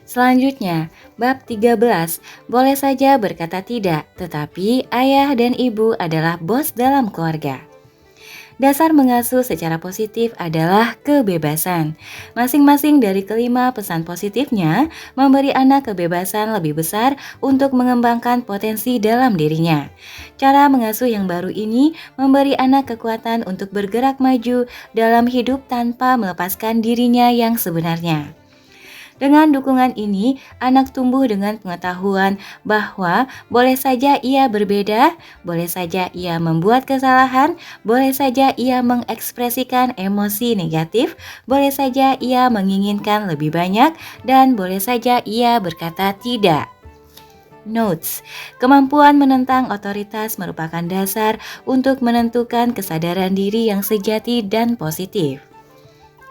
Selanjutnya, bab 13, boleh saja berkata tidak, tetapi ayah dan ibu adalah bos dalam keluarga. Dasar mengasuh secara positif adalah kebebasan. Masing-masing dari kelima pesan positifnya memberi anak kebebasan lebih besar untuk mengembangkan potensi dalam dirinya. Cara mengasuh yang baru ini memberi anak kekuatan untuk bergerak maju dalam hidup tanpa melepaskan dirinya yang sebenarnya. Dengan dukungan ini, anak tumbuh dengan pengetahuan bahwa boleh saja ia berbeda, boleh saja ia membuat kesalahan, boleh saja ia mengekspresikan emosi negatif, boleh saja ia menginginkan lebih banyak, dan boleh saja ia berkata tidak. Notes: kemampuan menentang otoritas merupakan dasar untuk menentukan kesadaran diri yang sejati dan positif.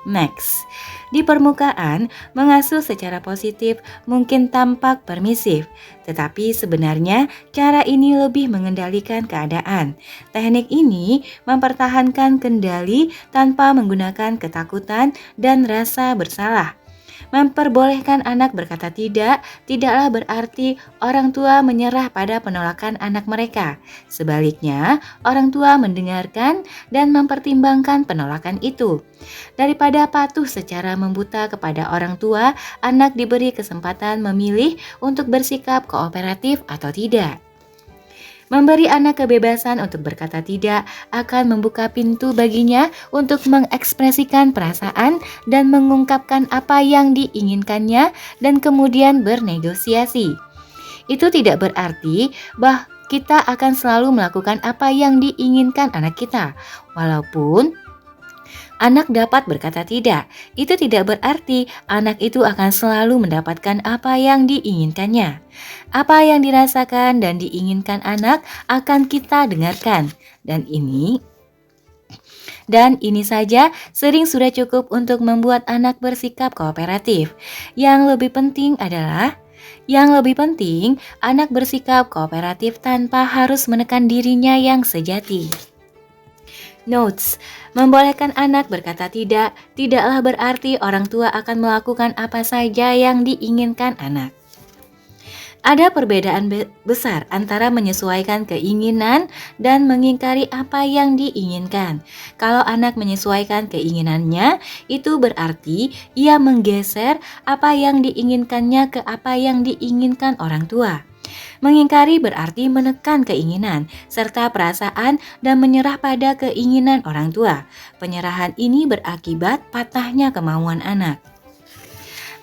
Next, di permukaan, mengasuh secara positif mungkin tampak permisif, tetapi sebenarnya cara ini lebih mengendalikan keadaan. Teknik ini mempertahankan kendali tanpa menggunakan ketakutan dan rasa bersalah. Memperbolehkan anak berkata tidak, tidaklah berarti orang tua menyerah pada penolakan anak mereka. Sebaliknya, orang tua mendengarkan dan mempertimbangkan penolakan itu. Daripada patuh secara membuta kepada orang tua, anak diberi kesempatan memilih untuk bersikap kooperatif atau tidak. Memberi anak kebebasan untuk berkata tidak akan membuka pintu baginya untuk mengekspresikan perasaan dan mengungkapkan apa yang diinginkannya dan kemudian bernegosiasi. Itu tidak berarti bahwa kita akan selalu melakukan apa yang diinginkan anak kita, walaupun anak dapat berkata tidak. Itu tidak berarti anak itu akan selalu mendapatkan apa yang diinginkannya. Apa yang dirasakan dan diinginkan anak akan kita dengarkan. Dan ini saja sering sudah cukup untuk membuat anak bersikap kooperatif. Yang lebih penting, anak bersikap kooperatif tanpa harus menekan dirinya yang sejati. Notes: membolehkan anak berkata tidak, tidaklah berarti orang tua akan melakukan apa saja yang diinginkan anak. Ada perbedaan besar antara menyesuaikan keinginan dan mengingkari apa yang diinginkan. Kalau anak menyesuaikan keinginannya, itu berarti ia menggeser apa yang diinginkannya ke apa yang diinginkan orang tua. Mengingkari berarti menekan keinginan serta perasaan dan menyerah pada keinginan orang tua. Penyerahan ini berakibat patahnya kemauan anak.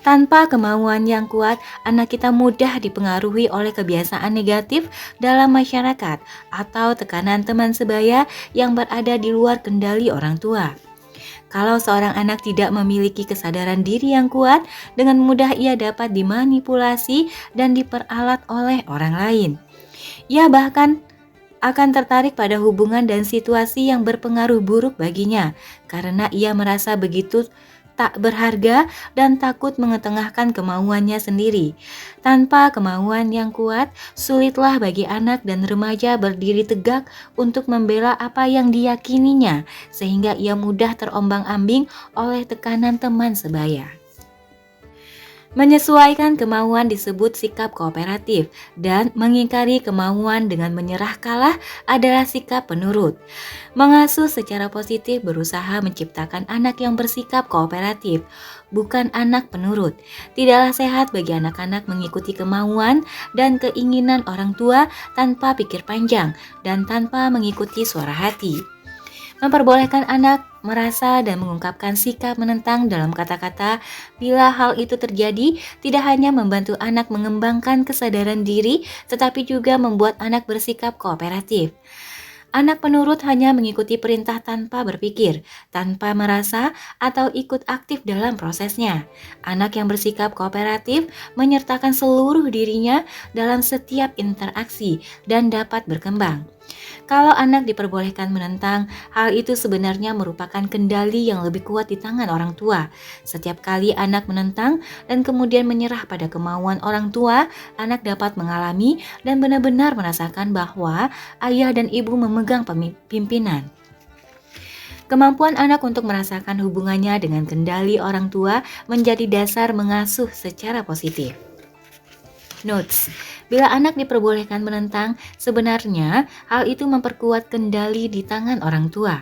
Tanpa kemauan yang kuat, anak kita mudah dipengaruhi oleh kebiasaan negatif dalam masyarakat atau tekanan teman sebaya yang berada di luar kendali orang tua. Kalau seorang anak tidak memiliki kesadaran diri yang kuat, dengan mudah ia dapat dimanipulasi dan diperalat oleh orang lain. Ia bahkan akan tertarik pada hubungan dan situasi yang berpengaruh buruk baginya, karena ia merasa begitu tak berharga dan takut mengetengahkan kemauannya sendiri. Tanpa kemauan yang kuat, sulitlah bagi anak dan remaja berdiri tegak untuk membela apa yang diyakininya, sehingga ia mudah terombang-ambing oleh tekanan teman sebaya. Menyesuaikan kemauan disebut sikap kooperatif, dan mengingkari kemauan dengan menyerah kalah adalah sikap penurut. Mengasuh secara positif berusaha menciptakan anak yang bersikap kooperatif, bukan anak penurut. Tidaklah sehat bagi anak-anak mengikuti kemauan dan keinginan orang tua tanpa pikir panjang dan tanpa mengikuti suara hati. Memperbolehkan anak merasa dan mengungkapkan sikap menentang dalam kata-kata. Bila hal itu terjadi, tidak hanya membantu anak mengembangkan kesadaran diri, tetapi juga membuat anak bersikap kooperatif. Anak penurut hanya mengikuti perintah tanpa berpikir, tanpa merasa, atau ikut aktif dalam prosesnya. Anak yang bersikap kooperatif menyertakan seluruh dirinya dalam setiap interaksi dan dapat berkembang. Kalau anak diperbolehkan menentang, hal itu sebenarnya merupakan kendali yang lebih kuat di tangan orang tua. Setiap kali anak menentang dan kemudian menyerah pada kemauan orang tua, anak dapat mengalami dan benar-benar merasakan bahwa ayah dan ibu memegang pimpinan. Kemampuan anak untuk merasakan hubungannya dengan kendali orang tua menjadi dasar mengasuh secara positif. Notes: bila anak diperbolehkan menentang, sebenarnya hal itu memperkuat kendali di tangan orang tua.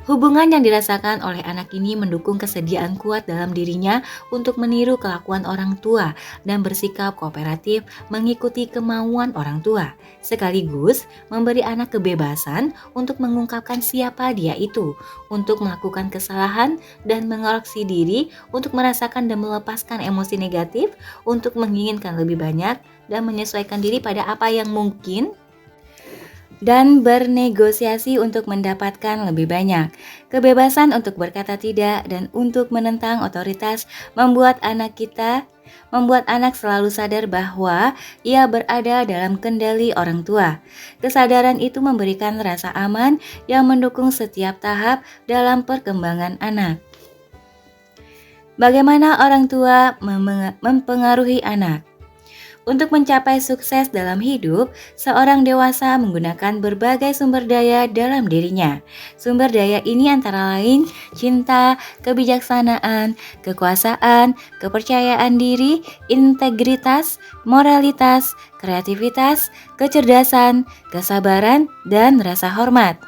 Hubungan yang dirasakan oleh anak ini mendukung kesediaan kuat dalam dirinya untuk meniru kelakuan orang tua dan bersikap kooperatif mengikuti kemauan orang tua, sekaligus memberi anak kebebasan untuk mengungkapkan siapa dia itu, untuk melakukan kesalahan dan mengoreksi diri, untuk merasakan dan melepaskan emosi negatif, untuk menginginkan lebih banyak dan menyesuaikan diri pada apa yang mungkin, dan bernegosiasi untuk mendapatkan lebih banyak. Kebebasan untuk berkata tidak dan untuk menentang otoritas membuat anak selalu sadar bahwa ia berada dalam kendali orang tua. Kesadaran itu memberikan rasa aman yang mendukung setiap tahap dalam perkembangan anak. Bagaimana orang tua mempengaruhi anak? Untuk mencapai sukses dalam hidup, seorang dewasa menggunakan berbagai sumber daya dalam dirinya. Sumber daya ini antara lain cinta, kebijaksanaan, kekuasaan, kepercayaan diri, integritas, moralitas, kreativitas, kecerdasan, kesabaran, dan rasa hormat.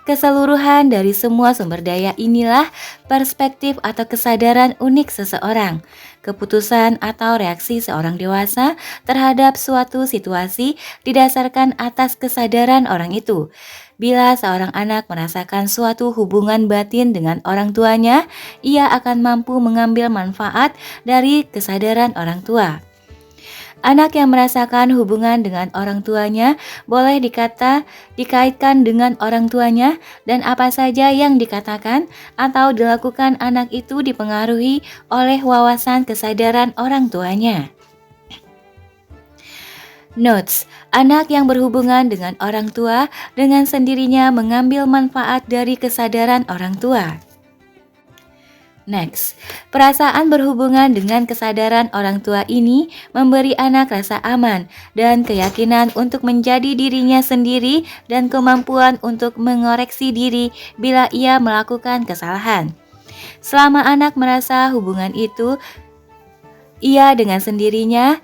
Keseluruhan dari semua sumber daya inilah perspektif atau kesadaran unik seseorang. Keputusan atau reaksi seorang dewasa terhadap suatu situasi didasarkan atas kesadaran orang itu. Bila seorang anak merasakan suatu hubungan batin dengan orang tuanya, ia akan mampu mengambil manfaat dari kesadaran orang tua. Anak yang merasakan hubungan dengan orang tuanya boleh dikaitkan dengan orang tuanya, dan apa saja yang dikatakan atau dilakukan anak itu dipengaruhi oleh wawasan kesadaran orang tuanya. Notes: anak yang berhubungan dengan orang tua dengan sendirinya mengambil manfaat dari kesadaran orang tua. Next, perasaan berhubungan dengan kesadaran orang tua ini memberi anak rasa aman dan keyakinan untuk menjadi dirinya sendiri dan kemampuan untuk mengoreksi diri bila ia melakukan kesalahan. Selama anak merasa hubungan itu, ia dengan sendirinya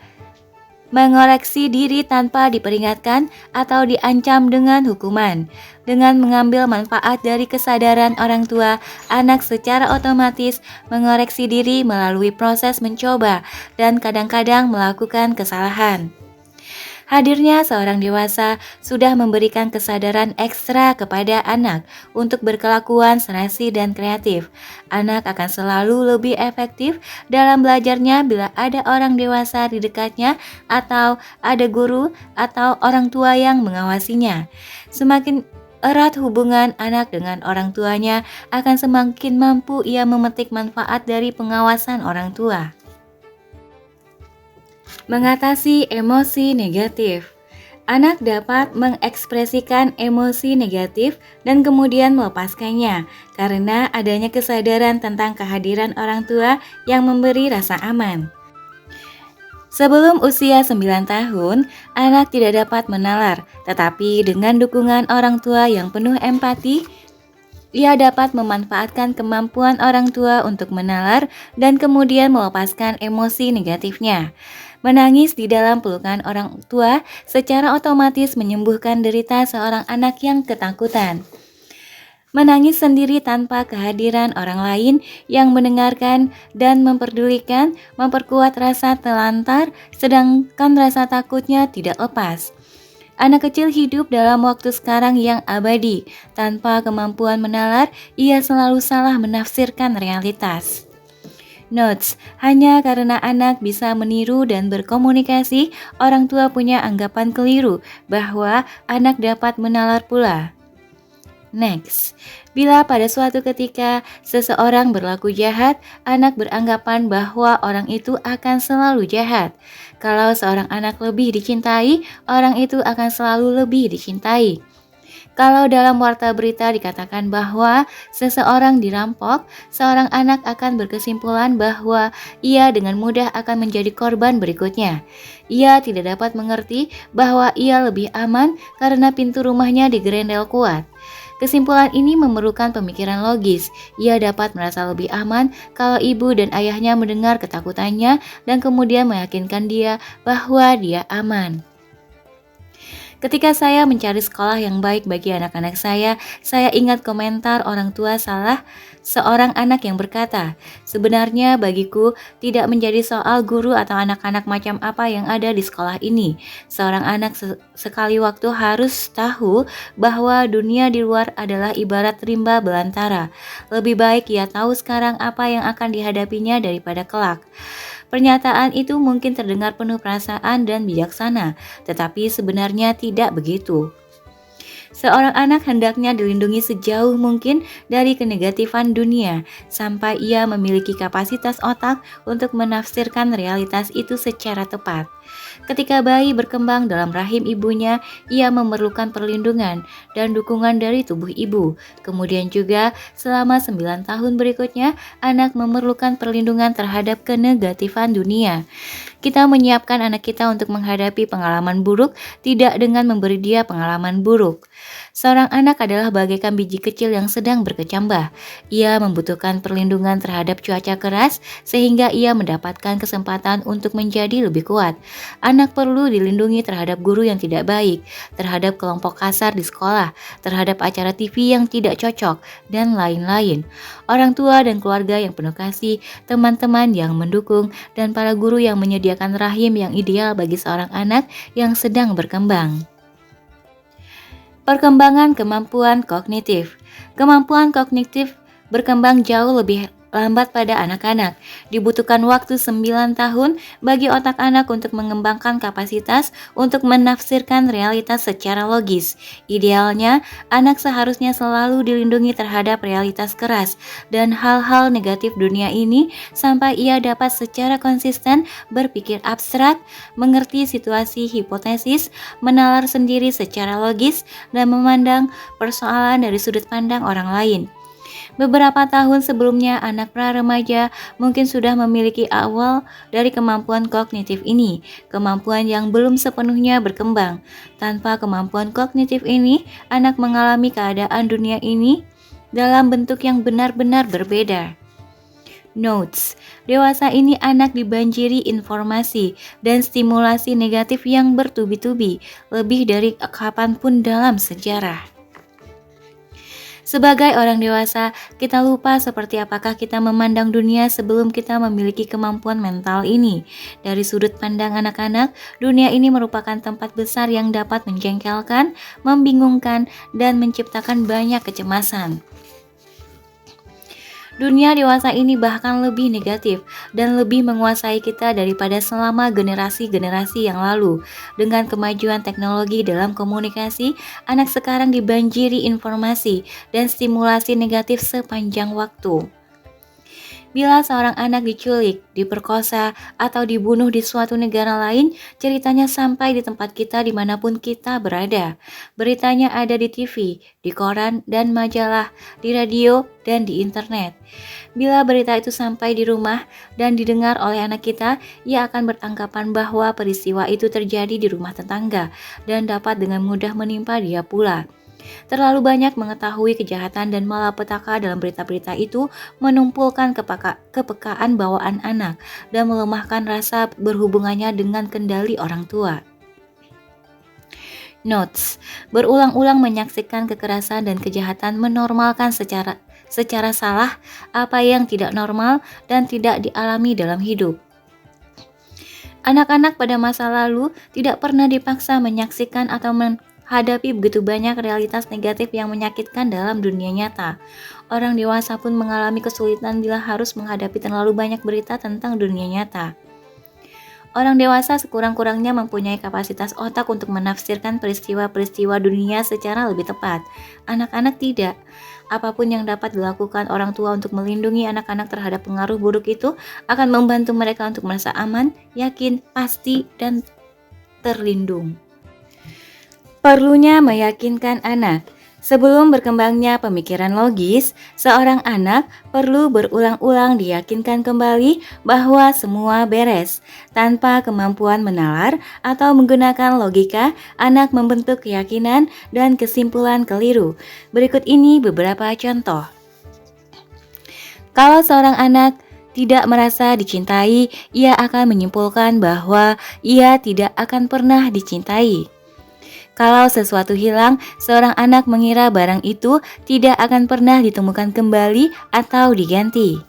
mengoreksi diri tanpa diperingatkan atau diancam dengan hukuman. Dengan mengambil manfaat dari kesadaran orang tua, anak secara otomatis mengoreksi diri melalui proses mencoba dan kadang-kadang melakukan kesalahan. Hadirnya seorang dewasa sudah memberikan kesadaran ekstra kepada anak untuk berkelakuan serasi dan kreatif. Anak akan selalu lebih efektif dalam belajarnya bila ada orang dewasa di dekatnya atau ada guru atau orang tua yang mengawasinya. Semakin erat hubungan anak dengan orang tuanya, akan semakin mampu ia memetik manfaat dari pengawasan orang tua. Mengatasi emosi negatif. Anak dapat mengekspresikan emosi negatif dan kemudian melepaskannya karena adanya kesadaran tentang kehadiran orang tua yang memberi rasa aman. Sebelum usia 9 tahun, anak tidak dapat menalar, tetapi dengan dukungan orang tua yang penuh empati, ia dapat memanfaatkan kemampuan orang tua untuk menalar dan kemudian melepaskan emosi negatifnya. Menangis di dalam pelukan orang tua secara otomatis menyembuhkan derita seorang anak yang ketakutan. Menangis sendiri tanpa kehadiran orang lain yang mendengarkan dan memperdulikan memperkuat rasa telantar, sedangkan rasa takutnya tidak lepas. Anak kecil hidup dalam waktu sekarang yang abadi. Tanpa kemampuan menalar, ia selalu salah menafsirkan realitas. Notes: hanya karena anak bisa meniru dan berkomunikasi, orang tua punya anggapan keliru bahwa anak dapat menalar pula. Next, bila pada suatu ketika seseorang berlaku jahat, anak beranggapan bahwa orang itu akan selalu jahat. Kalau seorang anak lebih dicintai, orang itu akan selalu lebih dicintai. Kalau dalam warta berita dikatakan bahwa seseorang dirampok, seorang anak akan berkesimpulan bahwa ia dengan mudah akan menjadi korban berikutnya. Ia tidak dapat mengerti bahwa ia lebih aman karena pintu rumahnya digerendel kuat. Kesimpulan ini memerlukan pemikiran logis. Ia dapat merasa lebih aman kalau ibu dan ayahnya mendengar ketakutannya dan kemudian meyakinkan dia bahwa dia aman. Ketika saya mencari sekolah yang baik bagi anak-anak saya ingat komentar orang tua salah seorang anak yang berkata, "Sebenarnya bagiku tidak menjadi soal guru atau anak-anak macam apa yang ada di sekolah ini. Seorang anak sekali waktu harus tahu bahwa dunia di luar adalah ibarat rimba belantara. Lebih baik ia tahu sekarang apa yang akan dihadapinya daripada kelak." Pernyataan itu mungkin terdengar penuh perasaan dan bijaksana, tetapi sebenarnya tidak begitu. Seorang anak hendaknya dilindungi sejauh mungkin dari kenegatifan dunia, sampai ia memiliki kapasitas otak untuk menafsirkan realitas itu secara tepat. Ketika bayi berkembang dalam rahim ibunya, ia memerlukan perlindungan dan dukungan dari tubuh ibu. Kemudian juga selama 9 tahun berikutnya, anak memerlukan perlindungan terhadap kenegatifan dunia. Kita menyiapkan anak kita untuk menghadapi pengalaman buruk, tidak dengan memberi dia pengalaman buruk. Seorang anak adalah bagaikan biji kecil yang sedang berkecambah. Ia membutuhkan perlindungan terhadap cuaca keras, sehingga ia mendapatkan kesempatan untuk menjadi lebih kuat. Anak perlu dilindungi terhadap guru yang tidak baik, terhadap kelompok kasar di sekolah, terhadap acara TV yang tidak cocok, dan lain-lain. Orang tua dan keluarga yang penuh kasih, teman-teman yang mendukung, dan para guru yang menyediakan rahim yang ideal bagi seorang anak yang sedang berkembang. Perkembangan kemampuan kognitif. Kemampuan kognitif berkembang jauh lebih lambat pada anak-anak. Dibutuhkan waktu 9 tahun bagi otak anak untuk mengembangkan kapasitas untuk menafsirkan realitas secara logis. Idealnya, anak seharusnya selalu dilindungi terhadap realitas keras dan hal-hal negatif dunia ini sampai ia dapat secara konsisten berpikir abstrak, mengerti situasi hipotesis, menalar sendiri secara logis, dan memandang persoalan dari sudut pandang orang lain. Beberapa tahun sebelumnya, anak pra-remaja mungkin sudah memiliki awal dari kemampuan kognitif ini, kemampuan yang belum sepenuhnya berkembang. Tanpa kemampuan kognitif ini, anak mengalami keadaan dunia ini dalam bentuk yang benar-benar berbeda. Notes: dewasa ini anak dibanjiri informasi dan stimulasi negatif yang bertubi-tubi, lebih dari kapanpun dalam sejarah. Sebagai orang dewasa, kita lupa seperti apakah kita memandang dunia sebelum kita memiliki kemampuan mental ini. Dari sudut pandang anak-anak, dunia ini merupakan tempat besar yang dapat menjengkelkan, membingungkan, dan menciptakan banyak kecemasan. Dunia dewasa ini bahkan lebih negatif dan lebih menguasai kita daripada selama generasi-generasi yang lalu. Dengan kemajuan teknologi dalam komunikasi, anak sekarang dibanjiri informasi dan stimulasi negatif sepanjang waktu. Bila seorang anak diculik, diperkosa, atau dibunuh di suatu negara lain, ceritanya sampai di tempat kita dimanapun kita berada. Beritanya ada di TV, di koran dan majalah, di radio, dan di internet. Bila berita itu sampai di rumah dan didengar oleh anak kita, ia akan beranggapan bahwa peristiwa itu terjadi di rumah tetangga dan dapat dengan mudah menimpa dia pula. Terlalu banyak mengetahui kejahatan dan malapetaka dalam berita-berita itu menumpulkan kepekaan bawaan anak dan melemahkan rasa berhubungannya dengan kendali orang tua. Notes: berulang-ulang menyaksikan kekerasan dan kejahatan menormalkan secara salah apa yang tidak normal dan tidak dialami dalam hidup. Anak-anak pada masa lalu tidak pernah dipaksa menyaksikan atau menghadapi begitu banyak realitas negatif yang menyakitkan dalam dunia nyata. Orang dewasa pun mengalami kesulitan bila harus menghadapi terlalu banyak berita tentang dunia nyata. Orang dewasa sekurang-kurangnya mempunyai kapasitas otak untuk menafsirkan peristiwa-peristiwa dunia secara lebih tepat. Anak-anak tidak. Apapun yang dapat dilakukan orang tua untuk melindungi anak-anak terhadap pengaruh buruk itu akan membantu mereka untuk merasa aman, yakin, pasti, dan terlindung. Perlunya meyakinkan anak. Sebelum berkembangnya pemikiran logis, seorang anak perlu berulang-ulang diyakinkan kembali bahwa semua beres. Tanpa kemampuan menalar atau menggunakan logika, anak membentuk keyakinan dan kesimpulan keliru. Berikut ini beberapa contoh. Kalau seorang anak tidak merasa dicintai, ia akan menyimpulkan bahwa ia tidak akan pernah dicintai. Kalau sesuatu hilang, seorang anak mengira barang itu tidak akan pernah ditemukan kembali atau diganti.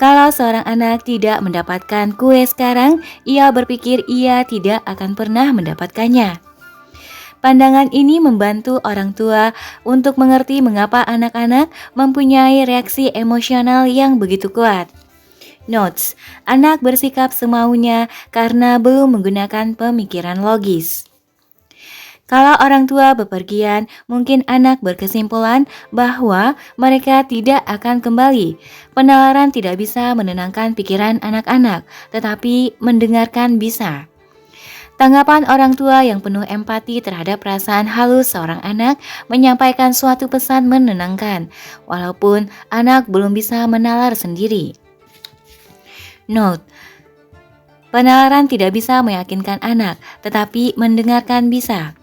Kalau seorang anak tidak mendapatkan kue sekarang, ia berpikir ia tidak akan pernah mendapatkannya. Pandangan ini membantu orang tua untuk mengerti mengapa anak-anak mempunyai reaksi emosional yang begitu kuat. Notes: anak bersikap semaunya karena belum menggunakan pemikiran logis. Kalau orang tua bepergian, mungkin anak berkesimpulan bahwa mereka tidak akan kembali. Penalaran tidak bisa menenangkan pikiran anak-anak, tetapi mendengarkan bisa. Tanggapan orang tua yang penuh empati terhadap perasaan halus seorang anak menyampaikan suatu pesan menenangkan, walaupun anak belum bisa menalar sendiri. Note: penalaran tidak bisa meyakinkan anak, tetapi mendengarkan bisa.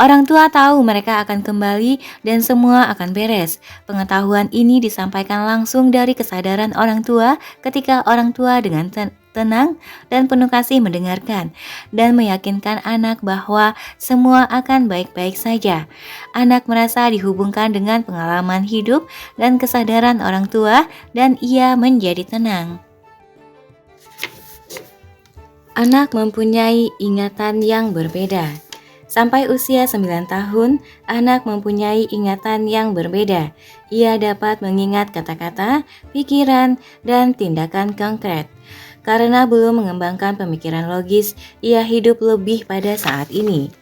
Orang tua tahu mereka akan kembali dan semua akan beres. Pengetahuan ini disampaikan langsung dari kesadaran orang tua ketika orang tua dengan tenang dan penuh kasih mendengarkan dan meyakinkan anak bahwa semua akan baik-baik saja. Anak merasa dihubungkan dengan pengalaman hidup dan kesadaran orang tua dan ia menjadi tenang. Anak mempunyai ingatan yang berbeda. Sampai usia 9 tahun, anak mempunyai ingatan yang berbeda. Ia dapat mengingat kata-kata, pikiran, dan tindakan konkret. Karena belum mengembangkan pemikiran logis, ia hidup lebih pada saat ini.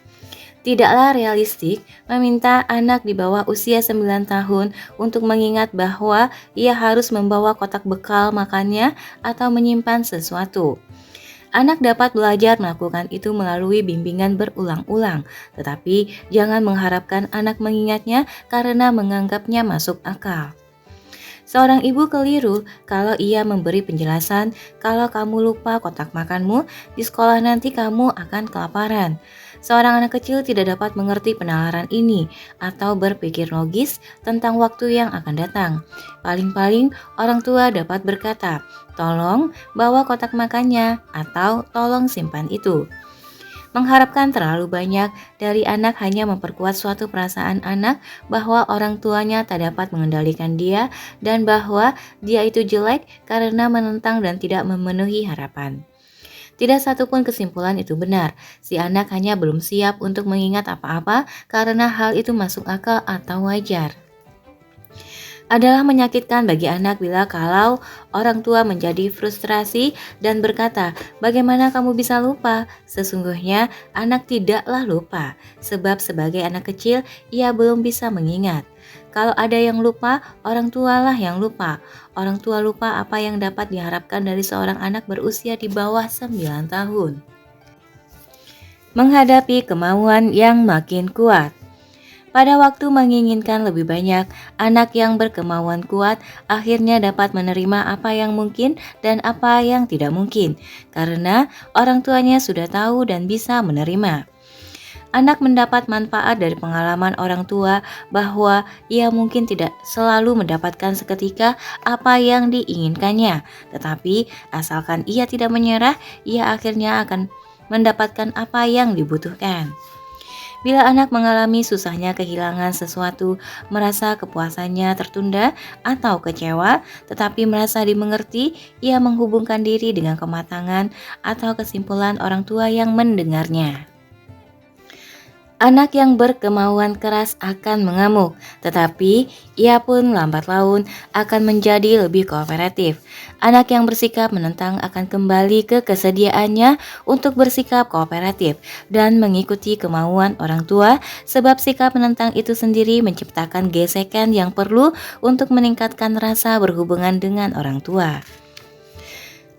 Tidaklah realistik meminta anak di bawah usia 9 tahun untuk mengingat bahwa ia harus membawa kotak bekal makannya atau menyimpan sesuatu. Anak dapat belajar melakukan itu melalui bimbingan berulang-ulang, tetapi jangan mengharapkan anak mengingatnya karena menganggapnya masuk akal. Seorang ibu keliru kalau ia memberi penjelasan, kalau kamu lupa kotak makanmu, di sekolah nanti kamu akan kelaparan. Seorang anak kecil tidak dapat mengerti penalaran ini atau berpikir logis tentang waktu yang akan datang. Paling-paling orang tua dapat berkata, "Tolong bawa kotak makannya," atau "Tolong simpan itu." Mengharapkan terlalu banyak dari anak hanya memperkuat suatu perasaan anak bahwa orang tuanya tak dapat mengendalikan dia dan bahwa dia itu jelek karena menentang dan tidak memenuhi harapan. Tidak satupun kesimpulan itu benar. Si anak hanya belum siap untuk mengingat apa-apa karena hal itu masuk akal atau wajar. Adalah menyakitkan bagi anak bila kalau orang tua menjadi frustrasi dan berkata, "Bagaimana kamu bisa lupa?" Sesungguhnya anak tidaklah lupa, sebab sebagai anak kecil ia belum bisa mengingat. Kalau ada yang lupa, orang tualah yang lupa. Orang tua lupa apa yang dapat diharapkan dari seorang anak berusia di bawah 9 tahun. Menghadapi kemauan yang makin kuat. Pada waktu menginginkan lebih banyak, anak yang berkemauan kuat akhirnya dapat menerima apa yang mungkin dan apa yang tidak mungkin, karena orang tuanya sudah tahu dan bisa menerima. Anak mendapat manfaat dari pengalaman orang tua bahwa ia mungkin tidak selalu mendapatkan seketika apa yang diinginkannya, tetapi asalkan ia tidak menyerah, ia akhirnya akan mendapatkan apa yang dibutuhkan. Bila anak mengalami susahnya kehilangan sesuatu, merasa kepuasannya tertunda atau kecewa, tetapi merasa dimengerti, ia menghubungkan diri dengan kematangan atau kesimpulan orang tua yang mendengarnya. Anak yang berkemauan keras akan mengamuk, tetapi ia pun lambat laun akan menjadi lebih kooperatif. Anak yang bersikap menentang akan kembali ke kesediaannya untuk bersikap kooperatif dan mengikuti kemauan orang tua, sebab sikap menentang itu sendiri menciptakan gesekan yang perlu untuk meningkatkan rasa berhubungan dengan orang tua.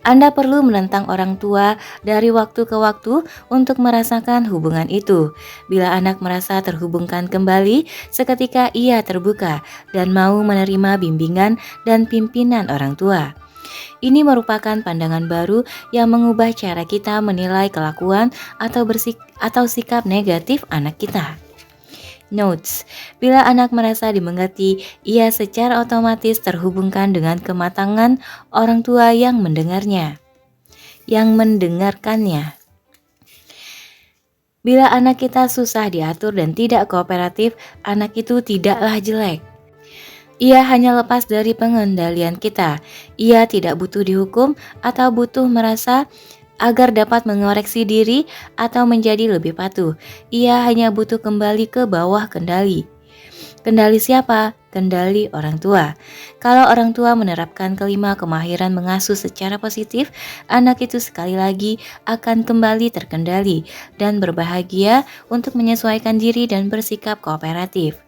Anda perlu menentang orang tua dari waktu ke waktu untuk merasakan hubungan itu. Bila anak merasa terhubungkan kembali, seketika ia terbuka dan mau menerima bimbingan dan pimpinan orang tua. Ini merupakan pandangan baru yang mengubah cara kita menilai kelakuan atau sikap negatif anak kita. Notes: bila anak merasa dimengerti, ia secara otomatis terhubungkan dengan kematangan orang tua yang mendengarkannya. Bila anak kita susah diatur dan tidak kooperatif, anak itu tidaklah jelek. Ia hanya lepas dari pengendalian kita. Ia tidak butuh dihukum atau butuh merasa agar dapat mengoreksi diri atau menjadi lebih patuh. Ia hanya butuh kembali ke bawah kendali. Kendali siapa? Kendali orang tua. Kalau orang tua menerapkan kelima kemahiran mengasuh secara positif, anak itu sekali lagi akan kembali terkendali dan berbahagia untuk menyesuaikan diri dan bersikap kooperatif.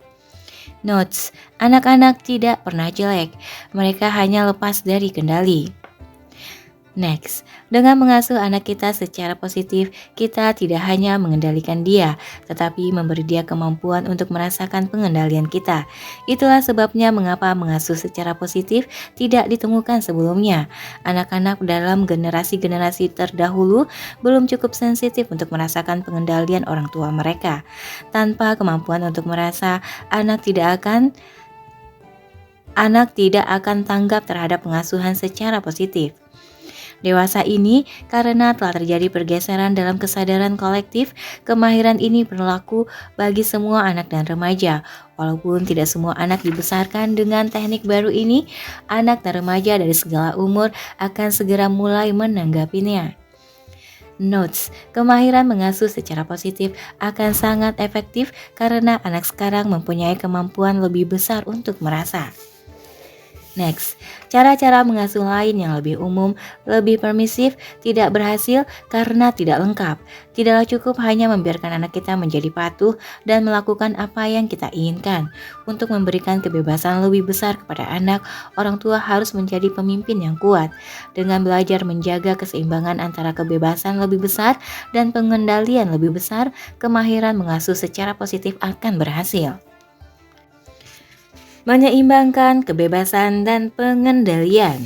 Notes: anak-anak tidak pernah jelek, mereka hanya lepas dari kendali. Next, dengan mengasuh anak kita secara positif, kita tidak hanya mengendalikan dia, tetapi memberi dia kemampuan untuk merasakan pengendalian kita. Itulah sebabnya mengapa mengasuh secara positif tidak ditemukan sebelumnya. Anak-anak dalam generasi-generasi terdahulu belum cukup sensitif untuk merasakan pengendalian orang tua mereka. Tanpa kemampuan untuk merasa, anak tidak akan tanggap terhadap pengasuhan secara positif. Dewasa ini, karena telah terjadi pergeseran dalam kesadaran kolektif, kemahiran ini berlaku bagi semua anak dan remaja. Walaupun tidak semua anak dibesarkan dengan teknik baru ini, anak dan remaja dari segala umur akan segera mulai menanggapinya. Notes: kemahiran mengasuh secara positif akan sangat efektif karena anak sekarang mempunyai kemampuan lebih besar untuk merasa. Next, cara-cara mengasuh lain yang lebih umum, lebih permisif, tidak berhasil karena tidak lengkap. Tidaklah cukup hanya membiarkan anak kita menjadi patuh dan melakukan apa yang kita inginkan. Untuk memberikan kebebasan lebih besar kepada anak, orang tua harus menjadi pemimpin yang kuat. Dengan belajar menjaga keseimbangan antara kebebasan lebih besar dan pengendalian lebih besar, kemahiran mengasuh secara positif akan berhasil. Menyeimbangkan kebebasan dan pengendalian.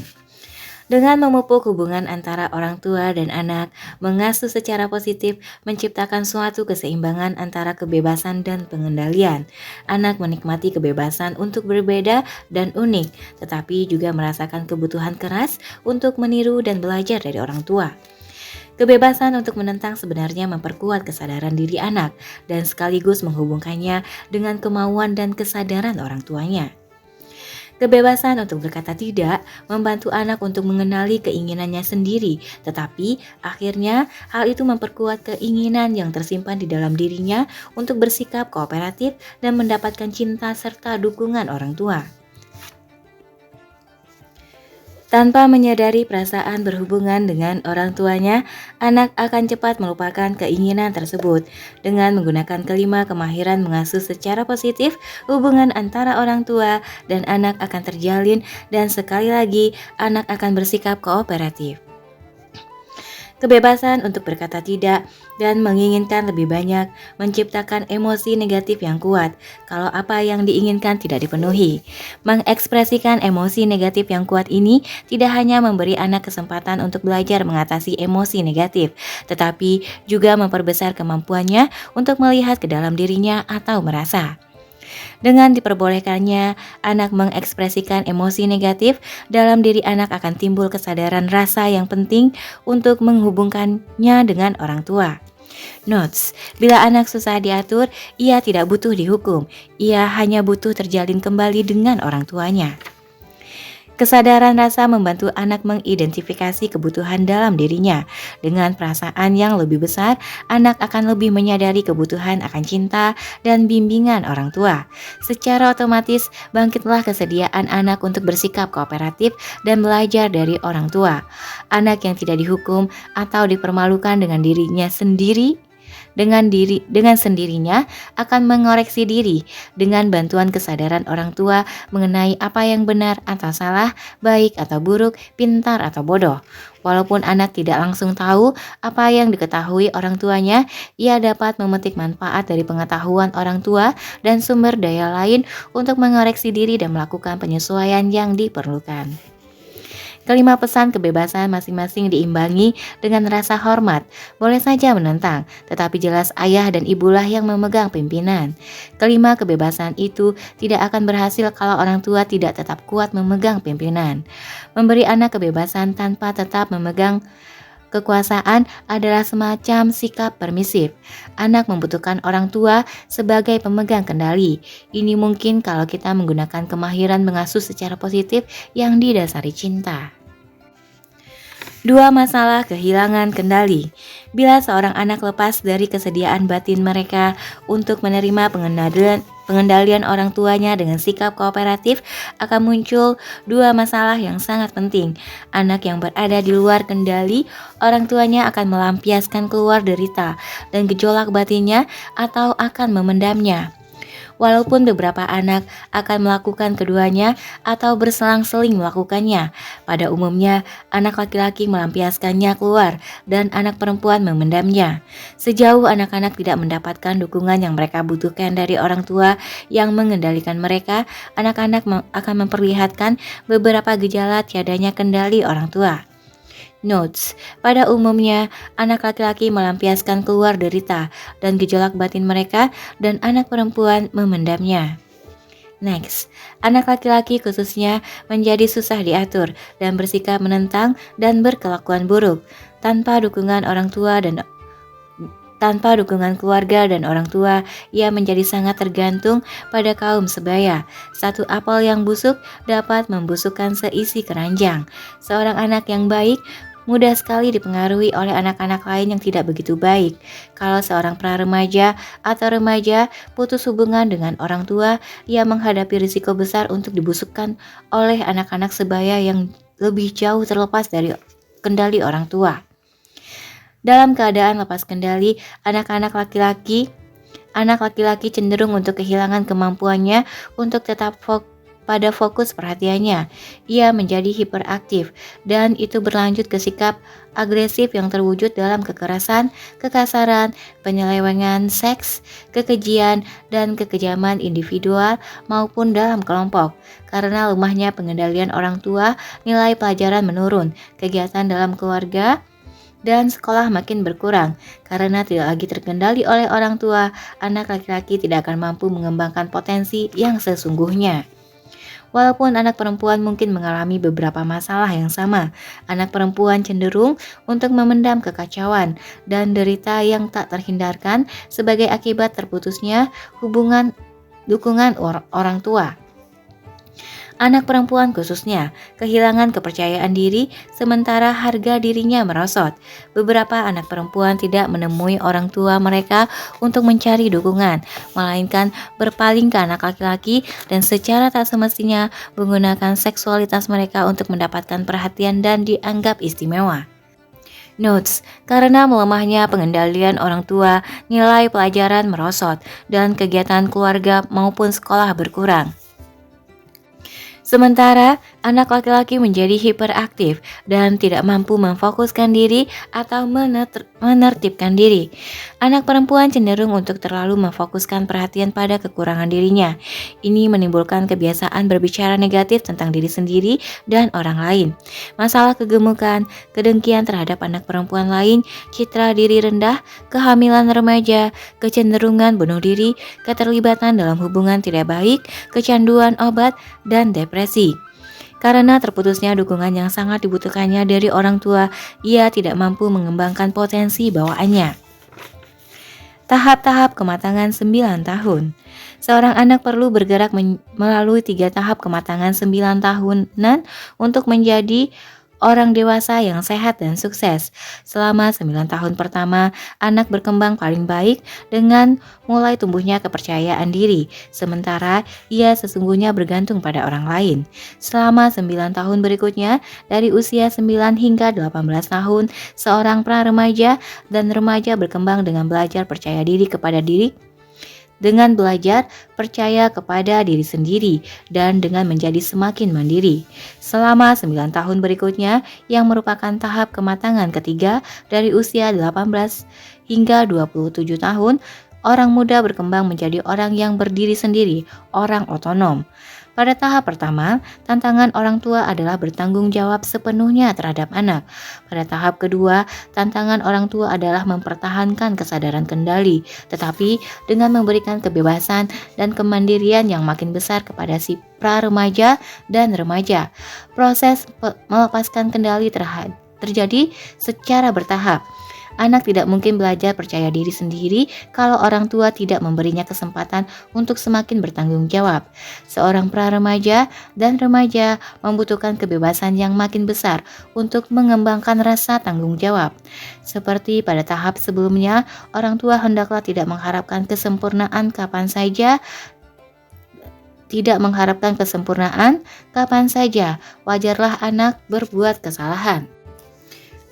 Dengan memupuk hubungan antara orang tua dan anak, mengasuh secara positif menciptakan suatu keseimbangan antara kebebasan dan pengendalian. Anak menikmati kebebasan untuk berbeda dan unik, tetapi juga merasakan kebutuhan keras untuk meniru dan belajar dari orang tua. Kebebasan untuk menentang sebenarnya memperkuat kesadaran diri anak dan sekaligus menghubungkannya dengan kemauan dan kesadaran orang tuanya. Kebebasan untuk berkata tidak membantu anak untuk mengenali keinginannya sendiri, tetapi akhirnya hal itu memperkuat keinginan yang tersimpan di dalam dirinya untuk bersikap kooperatif dan mendapatkan cinta serta dukungan orang tua. Tanpa menyadari perasaan berhubungan dengan orang tuanya, anak akan cepat melupakan keinginan tersebut. Dengan menggunakan kelima kemahiran mengasuh secara positif, hubungan antara orang tua dan anak akan terjalin dan sekali lagi anak akan bersikap kooperatif. Kebebasan untuk berkata tidak dan menginginkan lebih banyak menciptakan emosi negatif yang kuat kalau apa yang diinginkan tidak dipenuhi. Mengekspresikan emosi negatif yang kuat ini tidak hanya memberi anak kesempatan untuk belajar mengatasi emosi negatif, tetapi juga memperbesar kemampuannya untuk melihat ke dalam dirinya atau merasa. Dengan diperbolehkannya anak mengekspresikan emosi negatif, dalam diri anak akan timbul kesadaran rasa yang penting untuk menghubungkannya dengan orang tua. Notes: bila anak susah diatur, ia tidak butuh dihukum, ia hanya butuh terjalin kembali dengan orang tuanya. Kesadaran rasa membantu anak mengidentifikasi kebutuhan dalam dirinya. Dengan perasaan yang lebih besar, anak akan lebih menyadari kebutuhan akan cinta dan bimbingan orang tua. Secara otomatis, bangkitlah kesediaan anak untuk bersikap kooperatif dan belajar dari orang tua. Anak yang tidak dihukum atau dipermalukan dengan dirinya sendiri dengan sendirinya akan mengoreksi diri dengan bantuan kesadaran orang tua mengenai apa yang benar atau salah, baik atau buruk, pintar atau bodoh. Walaupun anak tidak langsung tahu apa yang diketahui orang tuanya, ia dapat memetik manfaat dari pengetahuan orang tua dan sumber daya lain untuk mengoreksi diri dan melakukan penyesuaian yang diperlukan. Kelima, pesan kebebasan masing-masing diimbangi dengan rasa hormat. Boleh saja menentang, tetapi jelas ayah dan ibulah yang memegang pimpinan. Kelima, kebebasan itu tidak akan berhasil kalau orang tua tidak tetap kuat memegang pimpinan. Memberi anak kebebasan tanpa tetap memegang kekuasaan adalah semacam sikap permisif. Anak membutuhkan orang tua sebagai pemegang kendali. Ini mungkin kalau kita menggunakan kemahiran mengasuh secara positif yang didasari cinta. 2. Masalah kehilangan kendali. Bila seorang anak lepas dari kesediaan batin mereka untuk menerima pengendalian orang tuanya dengan sikap kooperatif, akan muncul 2 masalah yang sangat penting. Anak yang berada di luar kendali orang tuanya akan melampiaskan keluar derita dan gejolak batinnya atau akan memendamnya. Walaupun beberapa anak akan melakukan keduanya atau berselang-seling melakukannya. Pada umumnya, anak laki-laki melampiaskannya keluar dan anak perempuan memendamnya. Sejauh anak-anak tidak mendapatkan dukungan yang mereka butuhkan dari orang tua yang mengendalikan mereka, anak-anak akan memperlihatkan beberapa gejala tiadanya kendali orang tua. Notes, pada umumnya anak laki-laki melampiaskan keluar derita dan gejolak batin mereka dan anak perempuan memendamnya. Next, anak laki-laki khususnya menjadi susah diatur dan bersikap menentang dan berkelakuan buruk. Tanpa dukungan keluarga dan orang tua, ia menjadi sangat tergantung pada kaum sebaya. Satu apel yang busuk dapat membusukkan seisi keranjang. Seorang anak yang baik mudah sekali dipengaruhi oleh anak-anak lain yang tidak begitu baik. Kalau seorang pra-remaja atau remaja putus hubungan dengan orang tua, ia menghadapi risiko besar untuk dibusukkan oleh anak-anak sebaya yang lebih jauh terlepas dari kendali orang tua. Dalam keadaan lepas kendali, anak laki-laki cenderung untuk kehilangan kemampuannya untuk tetap pada fokus perhatiannya. Ia menjadi hiperaktif dan itu berlanjut ke sikap agresif yang terwujud dalam kekerasan, kekasaran, penyelewengan seks, kekejian, dan kekejaman individual maupun dalam kelompok. Karena lemahnya pengendalian orang tua, nilai pelajaran menurun, kegiatan dalam keluarga dan sekolah makin berkurang. Karena tidak lagi terkendali oleh orang tua, anak laki-laki tidak akan mampu mengembangkan potensi yang sesungguhnya. Walaupun anak perempuan mungkin mengalami beberapa masalah yang sama, anak perempuan cenderung untuk memendam kekacauan dan derita yang tak terhindarkan sebagai akibat terputusnya dukungan orang tua. Anak perempuan khususnya kehilangan kepercayaan diri sementara harga dirinya merosot. Beberapa anak perempuan tidak menemui orang tua mereka untuk mencari dukungan, melainkan berpaling ke anak laki-laki dan secara tak semestinya menggunakan seksualitas mereka untuk mendapatkan perhatian dan dianggap istimewa. Notes, karena melemahnya pengendalian orang tua, nilai pelajaran merosot dan kegiatan keluarga maupun sekolah berkurang. Sementara anak laki-laki menjadi hiperaktif dan tidak mampu memfokuskan diri atau menertibkan diri. Anak perempuan cenderung untuk terlalu memfokuskan perhatian pada kekurangan dirinya. Ini menimbulkan kebiasaan berbicara negatif tentang diri sendiri dan orang lain. Masalah kegemukan, kedengkian terhadap anak perempuan lain, citra diri rendah, kehamilan remaja, kecenderungan bunuh diri, keterlibatan dalam hubungan tidak baik, kecanduan obat, dan depresi. Karena terputusnya dukungan yang sangat dibutuhkannya dari orang tua, ia tidak mampu mengembangkan potensi bawaannya. Tahap-tahap kematangan 9 tahun. Seorang anak perlu bergerak melalui 3 tahap kematangan 9 tahunan untuk menjadi orang dewasa yang sehat dan sukses. Selama 9 tahun pertama, anak berkembang paling baik dengan mulai tumbuhnya kepercayaan diri, sementara ia sesungguhnya bergantung pada orang lain. Selama 9 tahun berikutnya, dari usia 9 hingga 18 tahun, seorang pra-remaja dan remaja berkembang dengan belajar percaya diri kepada diri dengan belajar percaya kepada diri sendiri dan dengan menjadi semakin mandiri. Selama 9 tahun berikutnya yang merupakan tahap kematangan ketiga dari usia 18 hingga 27 tahun, orang muda berkembang menjadi orang yang berdiri sendiri, orang otonom. Pada tahap pertama, tantangan orang tua adalah bertanggung jawab sepenuhnya terhadap anak. Pada tahap kedua, tantangan orang tua adalah mempertahankan kesadaran kendali, tetapi dengan memberikan kebebasan dan kemandirian yang makin besar kepada si pra-remaja dan remaja. Proses melepaskan kendali terjadi secara bertahap. Anak tidak mungkin belajar percaya diri sendiri kalau orang tua tidak memberinya kesempatan untuk semakin bertanggung jawab. Seorang pra-remaja dan remaja membutuhkan kebebasan yang makin besar untuk mengembangkan rasa tanggung jawab. Seperti pada tahap sebelumnya, orang tua hendaklah tidak mengharapkan kesempurnaan kapan saja, wajarlah anak berbuat kesalahan.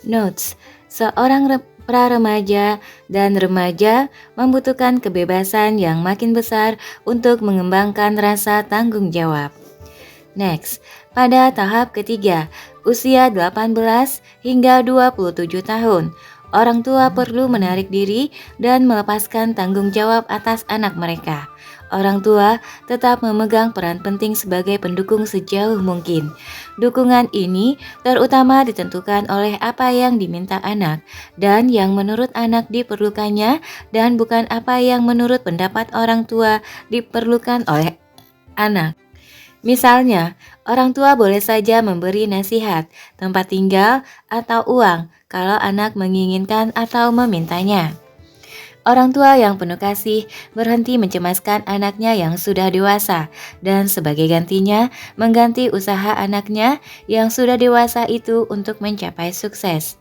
Notes: seorang pra-remaja dan remaja membutuhkan kebebasan yang makin besar untuk mengembangkan rasa tanggung jawab. Next, pada tahap ketiga, usia 18 hingga 27 tahun, orang tua perlu menarik diri dan melepaskan tanggung jawab atas anak mereka. Orang tua tetap memegang peran penting sebagai pendukung sejauh mungkin. Dukungan ini terutama ditentukan oleh apa yang diminta anak dan yang menurut anak diperlukannya, dan bukan apa yang menurut pendapat orang tua diperlukan oleh anak. Misalnya, orang tua boleh saja memberi nasihat, tempat tinggal, atau uang kalau anak menginginkan atau memintanya. Orang tua yang penuh kasih berhenti mencemaskan anaknya yang sudah dewasa, dan sebagai gantinya mengganti usaha anaknya yang sudah dewasa itu untuk mencapai sukses.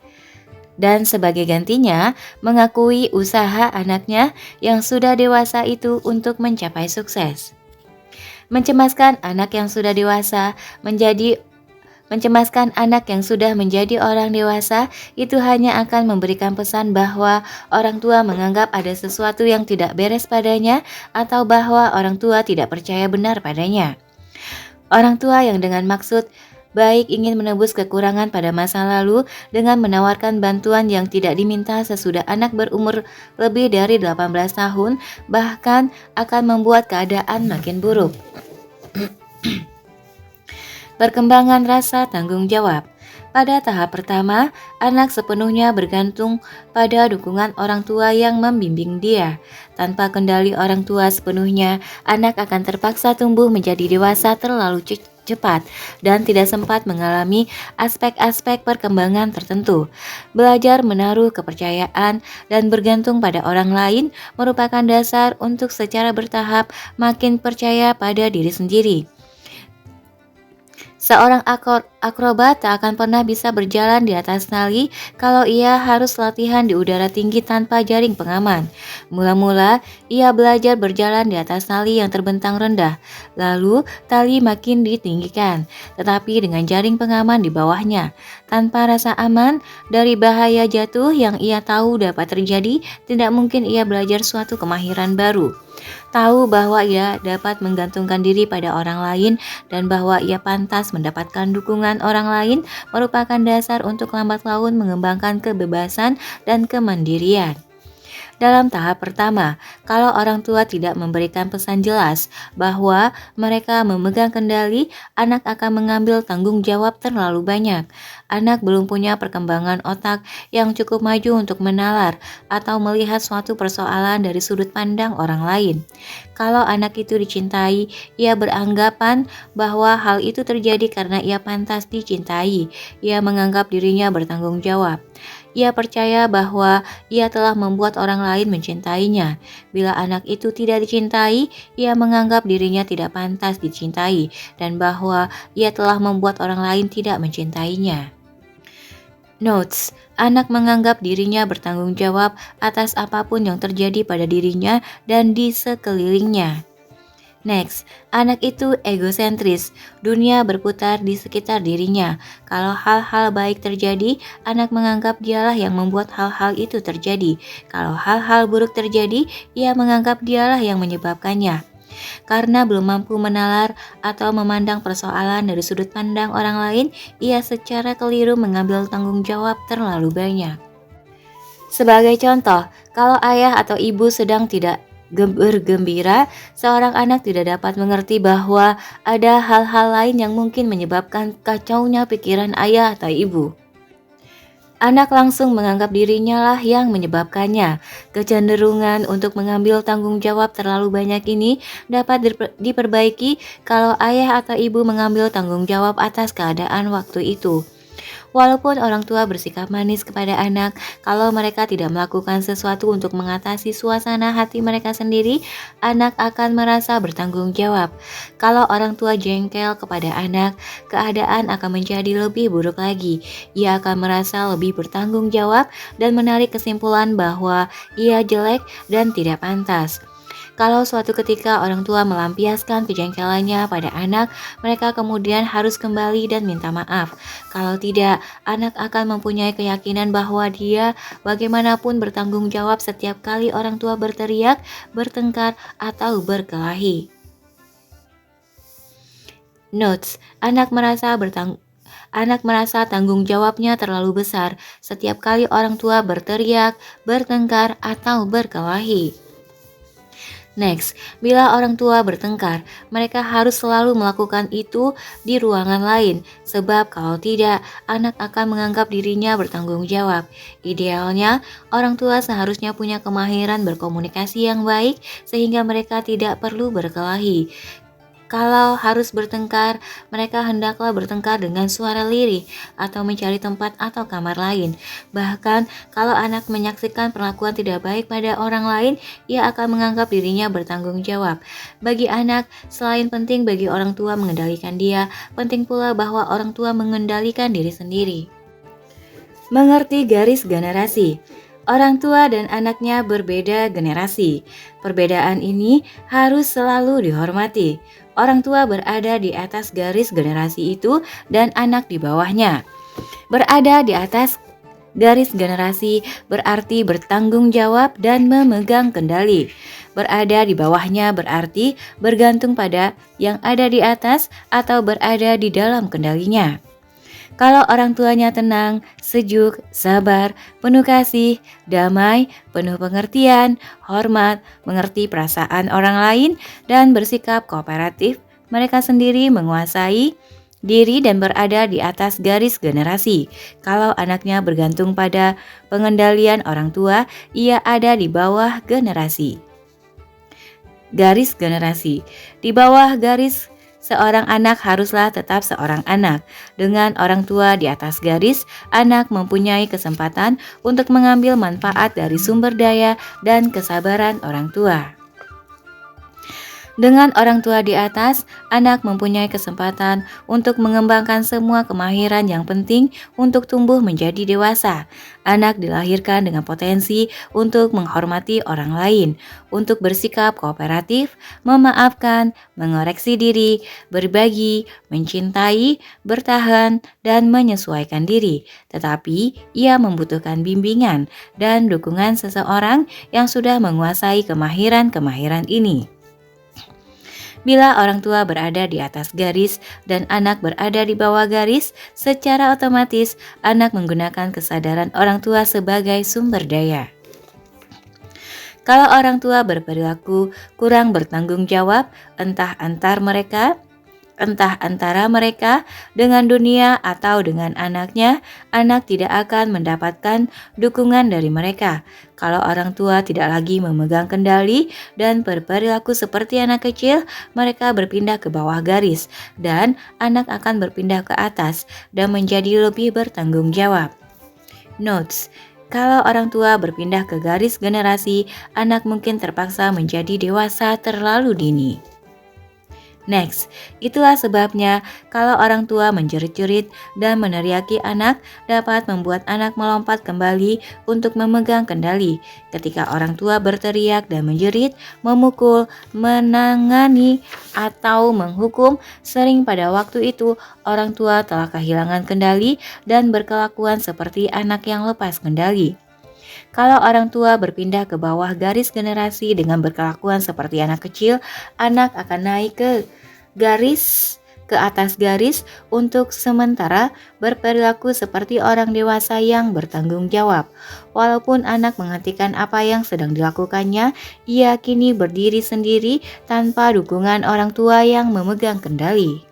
Dan sebagai gantinya mengakui usaha anaknya yang sudah dewasa itu untuk mencapai sukses. Mencemaskan anak yang sudah menjadi orang dewasa itu hanya akan memberikan pesan bahwa orang tua menganggap ada sesuatu yang tidak beres padanya, atau bahwa orang tua tidak percaya benar padanya. Orang tua yang dengan maksud baik ingin menebus kekurangan pada masa lalu dengan menawarkan bantuan yang tidak diminta sesudah anak berumur lebih dari 18 tahun, bahkan akan membuat keadaan makin buruk. Perkembangan rasa tanggung jawab. Pada tahap pertama, anak sepenuhnya bergantung pada dukungan orang tua yang membimbing dia. Tanpa kendali orang tua sepenuhnya, anak akan terpaksa tumbuh menjadi dewasa terlalu cepat dan tidak sempat mengalami aspek-aspek perkembangan tertentu. Belajar menaruh kepercayaan dan bergantung pada orang lain merupakan dasar untuk secara bertahap makin percaya pada diri sendiri. Seorang akrobat tak akan pernah bisa berjalan di atas tali kalau ia harus latihan di udara tinggi tanpa jaring pengaman. Mula-mula, ia belajar berjalan di atas tali yang terbentang rendah, lalu tali makin ditinggikan, tetapi dengan jaring pengaman di bawahnya. Tanpa rasa aman dari bahaya jatuh yang ia tahu dapat terjadi, tidak mungkin ia belajar suatu kemahiran baru. Tahu bahwa ia dapat menggantungkan diri pada orang lain dan bahwa ia pantas mendapatkan dukungan orang lain merupakan dasar untuk lambat laun mengembangkan kebebasan dan kemandirian. Dalam tahap pertama, kalau orang tua tidak memberikan pesan jelas bahwa mereka memegang kendali, anak akan mengambil tanggung jawab terlalu banyak. Anak belum punya perkembangan otak yang cukup maju untuk menalar atau melihat suatu persoalan dari sudut pandang orang lain. Kalau anak itu dicintai, ia beranggapan bahwa hal itu terjadi karena ia pantas dicintai. Ia menganggap dirinya bertanggung jawab. Ia percaya bahwa ia telah membuat orang lain mencintainya. Bila anak itu tidak dicintai, ia menganggap dirinya tidak pantas dicintai dan bahwa ia telah membuat orang lain tidak mencintainya. Notes, anak menganggap dirinya bertanggung jawab atas apapun yang terjadi pada dirinya dan di sekelilingnya. Next, anak itu egosentris. Dunia berputar di sekitar dirinya. Kalau hal-hal baik terjadi, anak menganggap dialah yang membuat hal-hal itu terjadi. Kalau hal-hal buruk terjadi, ia menganggap dialah yang menyebabkannya. Karena belum mampu menalar atau memandang persoalan dari sudut pandang orang lain, ia secara keliru mengambil tanggung jawab terlalu banyak. Sebagai contoh, kalau ayah atau ibu sedang tidak bergembira, seorang anak tidak dapat mengerti bahwa ada hal-hal lain yang mungkin menyebabkan kacaunya pikiran ayah atau ibu. Anak langsung menganggap dirinya lah yang menyebabkannya. Kecenderungan untuk mengambil tanggung jawab terlalu banyak ini dapat diperbaiki kalau ayah atau ibu mengambil tanggung jawab atas keadaan waktu itu. Walaupun orang tua bersikap manis kepada anak, kalau mereka tidak melakukan sesuatu untuk mengatasi suasana hati mereka sendiri, anak akan merasa bertanggung jawab. Kalau orang tua jengkel kepada anak, keadaan akan menjadi lebih buruk lagi. Ia akan merasa lebih bertanggung jawab dan menarik kesimpulan bahwa ia jelek dan tidak pantas. Kalau suatu ketika orang tua melampiaskan kejengkelannya pada anak, mereka kemudian harus kembali dan minta maaf. Kalau tidak, anak akan mempunyai keyakinan bahwa dia bagaimanapun bertanggung jawab setiap kali orang tua berteriak, bertengkar, atau berkelahi. Notes, Anak merasa tanggung jawabnya terlalu besar setiap kali orang tua berteriak, bertengkar, atau berkelahi. Next, bila orang tua bertengkar, mereka harus selalu melakukan itu di ruangan lain, sebab kalau tidak, anak akan menganggap dirinya bertanggung jawab. Idealnya, orang tua seharusnya punya kemahiran berkomunikasi yang baik, sehingga mereka tidak perlu berkelahi. Kalau harus bertengkar, mereka hendaklah bertengkar dengan suara lirih atau mencari tempat atau kamar lain. Bahkan, kalau anak menyaksikan perlakuan tidak baik pada orang lain, ia akan menganggap dirinya bertanggung jawab. Bagi anak, selain penting bagi orang tua mengendalikan dia, penting pula bahwa orang tua mengendalikan diri sendiri. Mengerti garis generasi. Orang tua dan anaknya berbeda generasi. Perbedaan ini harus selalu dihormati. Orang tua berada di atas garis generasi itu dan anak di bawahnya. Berada di atas garis generasi berarti bertanggung jawab dan memegang kendali. Berada di bawahnya berarti bergantung pada yang ada di atas atau berada di dalam kendalinya. Kalau orang tuanya tenang, sejuk, sabar, penuh kasih, damai, penuh pengertian, hormat, mengerti perasaan orang lain, dan bersikap kooperatif, mereka sendiri menguasai diri dan berada di atas garis generasi. Kalau anaknya bergantung pada pengendalian orang tua, ia ada di bawah generasi. Garis generasi. Di bawah garis seorang anak haruslah tetap seorang anak. Dengan orang tua di atas garis, anak mempunyai kesempatan untuk mengambil manfaat dari sumber daya dan kesabaran orang tua. Dengan orang tua di atas, anak mempunyai kesempatan untuk mengembangkan semua kemahiran yang penting untuk tumbuh menjadi dewasa. Anak dilahirkan dengan potensi untuk menghormati orang lain, untuk bersikap kooperatif, memaafkan, mengoreksi diri, berbagi, mencintai, bertahan, dan menyesuaikan diri. Tetapi ia membutuhkan bimbingan dan dukungan seseorang yang sudah menguasai kemahiran-kemahiran ini. Bila orang tua berada di atas garis dan anak berada di bawah garis, secara otomatis anak menggunakan kesadaran orang tua sebagai sumber daya. Kalau orang tua berperilaku kurang bertanggung jawab, entah antara mereka dengan dunia atau dengan anaknya, anak tidak akan mendapatkan dukungan dari mereka. Kalau orang tua tidak lagi memegang kendali dan berperilaku seperti anak kecil, mereka berpindah ke bawah garis dan anak akan berpindah ke atas dan menjadi lebih bertanggung jawab. Notes: kalau orang tua berpindah ke garis generasi, anak mungkin terpaksa menjadi dewasa terlalu dini. Next, itulah sebabnya kalau orang tua menjerit-jerit dan meneriaki anak dapat membuat anak melompat kembali untuk memegang kendali. Ketika orang tua berteriak dan menjerit, memukul, menangani, atau menghukum, sering pada waktu itu orang tua telah kehilangan kendali dan berkelakuan seperti anak yang lepas kendali. Kalau orang tua berpindah ke bawah garis generasi dengan berkelakuan seperti anak kecil, anak akan naik ke atas garis untuk sementara berperilaku seperti orang dewasa yang bertanggung jawab. Walaupun anak menghentikan apa yang sedang dilakukannya, ia kini berdiri sendiri tanpa dukungan orang tua yang memegang kendali.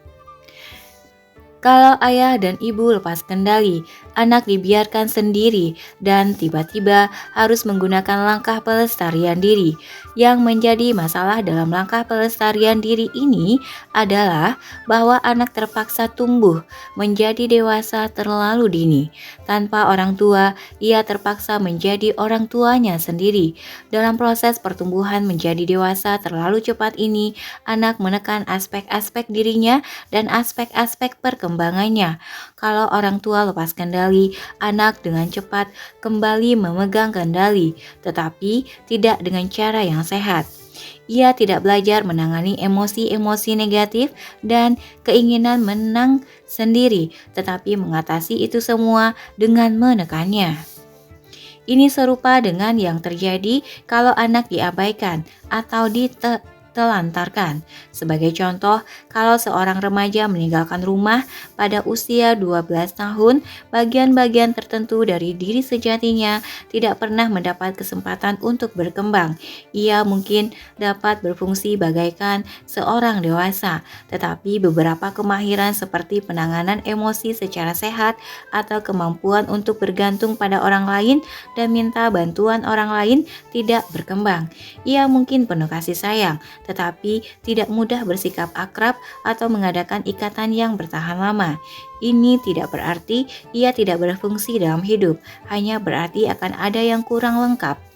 Kalau ayah dan ibu lepas kendali, anak dibiarkan sendiri dan tiba-tiba harus menggunakan langkah pelestarian diri. Yang menjadi masalah dalam langkah pelestarian diri ini adalah bahwa anak terpaksa tumbuh menjadi dewasa terlalu dini. Tanpa orang tua, ia terpaksa menjadi orang tuanya sendiri. Dalam proses pertumbuhan menjadi dewasa terlalu cepat ini, anak menekan aspek-aspek dirinya dan aspek-aspek perkembangannya. Kalau orang tua lepas kendali, anak dengan cepat kembali memegang kendali, tetapi tidak dengan cara yang sehat. Ia tidak belajar menangani emosi-emosi negatif dan keinginan menang sendiri, tetapi mengatasi itu semua dengan menekannya. Ini serupa dengan yang terjadi kalau anak diabaikan atau telantarkan. Sebagai contoh, kalau seorang remaja meninggalkan rumah pada usia 12 tahun, bagian-bagian tertentu dari diri sejatinya tidak pernah mendapat kesempatan untuk berkembang. Ia mungkin dapat berfungsi bagaikan seorang dewasa, tetapi beberapa kemahiran seperti penanganan emosi secara sehat atau kemampuan untuk bergantung pada orang lain dan minta bantuan orang lain tidak berkembang. Ia mungkin penuh kasih sayang, tetapi tidak mudah bersikap akrab atau mengadakan ikatan yang bertahan lama. Ini tidak berarti ia tidak berfungsi dalam hidup, hanya berarti akan ada yang kurang lengkap.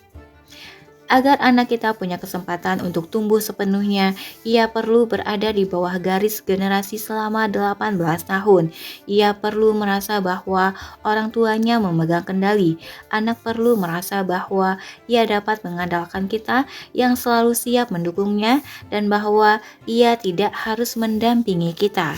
Agar anak kita punya kesempatan untuk tumbuh sepenuhnya, ia perlu berada di bawah garis generasi selama 18 tahun. Ia perlu merasa bahwa orang tuanya memegang kendali. Anak perlu merasa bahwa ia dapat mengandalkan kita yang selalu siap mendukungnya dan bahwa ia tidak harus mendampingi kita.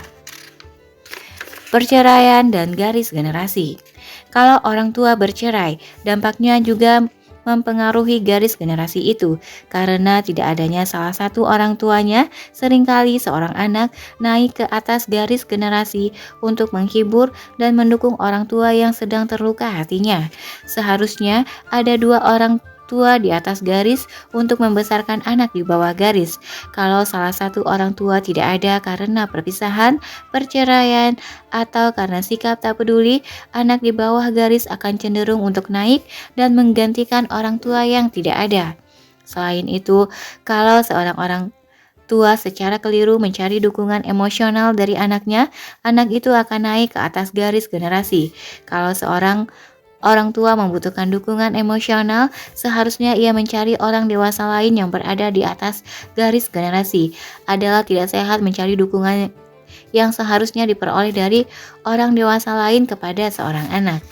Perceraian dan garis generasi. Kalau orang tua bercerai, dampaknya juga mempengaruhi garis generasi itu karena tidak adanya salah satu orang tuanya. Seringkali seorang anak naik ke atas garis generasi untuk menghibur dan mendukung orang tua yang sedang terluka hatinya. Seharusnya ada dua orang tua di atas garis untuk membesarkan anak di bawah garis. Kalau salah satu orang tua tidak ada karena perpisahan, perceraian, atau karena sikap tak peduli, anak di bawah garis akan cenderung untuk naik dan menggantikan orang tua yang tidak ada. Selain itu, kalau seorang orang tua secara keliru mencari dukungan emosional dari anaknya, anak itu akan naik ke atas garis generasi. Kalau seorang orang tua membutuhkan dukungan emosional, seharusnya ia mencari orang dewasa lain yang berada di atas garis generasi. Adalah tidak sehat mencari dukungan yang seharusnya diperoleh dari orang dewasa lain kepada seorang anak.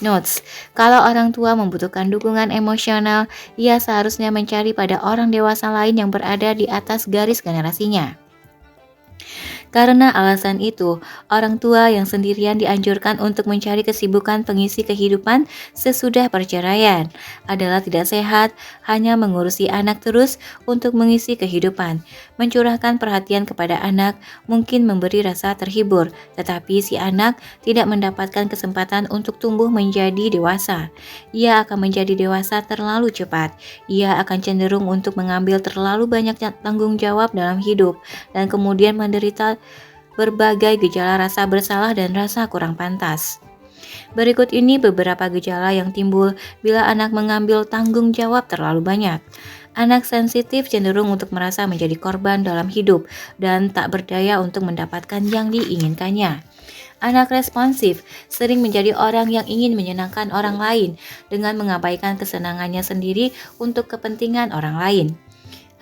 Notes, kalau orang tua membutuhkan dukungan emosional, ia seharusnya mencari pada orang dewasa lain yang berada di atas garis generasinya. Karena alasan itu, orang tua yang sendirian dianjurkan untuk mencari kesibukan pengisi kehidupan sesudah perceraian. Adalah tidak sehat hanya mengurusi anak terus untuk mengisi kehidupan. Mencurahkan perhatian kepada anak mungkin memberi rasa terhibur, tetapi si anak tidak mendapatkan kesempatan untuk tumbuh menjadi dewasa. Ia akan menjadi dewasa terlalu cepat. Ia akan cenderung untuk mengambil terlalu banyak tanggung jawab dalam hidup dan kemudian menderita berbagai gejala rasa bersalah dan rasa kurang pantas. Berikut ini beberapa gejala yang timbul bila anak mengambil tanggung jawab terlalu banyak. Anak sensitif cenderung untuk merasa menjadi korban dalam hidup dan tak berdaya untuk mendapatkan yang diinginkannya. Anak responsif sering menjadi orang yang ingin menyenangkan orang lain dengan mengabaikan kesenangannya sendiri untuk kepentingan orang lain.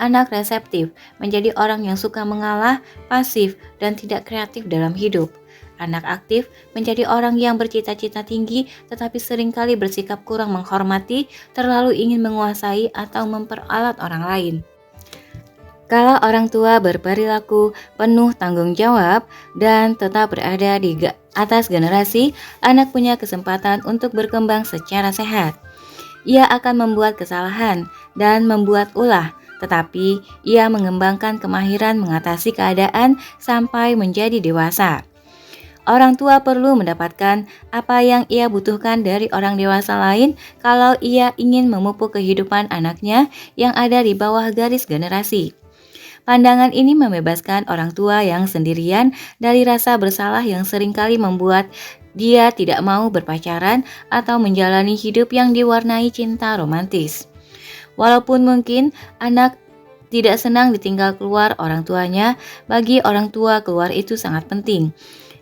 Anak reseptif menjadi orang yang suka mengalah, pasif, dan tidak kreatif dalam hidup. Anak aktif menjadi orang yang bercita-cita tinggi tetapi seringkali bersikap kurang menghormati, terlalu ingin menguasai atau memperalat orang lain. Kalau orang tua berperilaku penuh tanggung jawab dan tetap berada di atas generasi, anak punya kesempatan untuk berkembang secara sehat. Ia akan membuat kesalahan dan membuat ulah, tetapi ia mengembangkan kemahiran mengatasi keadaan sampai menjadi dewasa. Orang tua perlu mendapatkan apa yang ia butuhkan dari orang dewasa lain kalau ia ingin memupuk kehidupan anaknya yang ada di bawah garis generasi. Pandangan ini membebaskan orang tua yang sendirian dari rasa bersalah yang seringkali membuat dia tidak mau berpacaran atau menjalani hidup yang diwarnai cinta romantis. Walaupun mungkin anak tidak senang ditinggal keluar orang tuanya, bagi orang tua keluar itu sangat penting.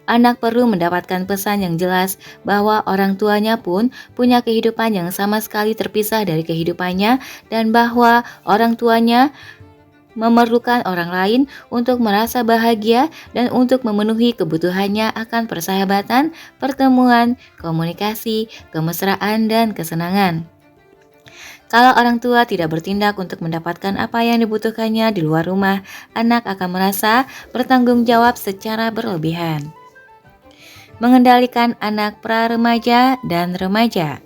Anak perlu mendapatkan pesan yang jelas bahwa orang tuanya pun punya kehidupan yang sama sekali terpisah dari kehidupannya dan bahwa orang tuanya memerlukan orang lain untuk merasa bahagia dan untuk memenuhi kebutuhannya akan persahabatan, pertemuan, komunikasi, kemesraan, dan kesenangan. Kalau orang tua tidak bertindak untuk mendapatkan apa yang dibutuhkannya di luar rumah, anak akan merasa bertanggung jawab secara berlebihan. Mengendalikan anak pra-remaja dan remaja.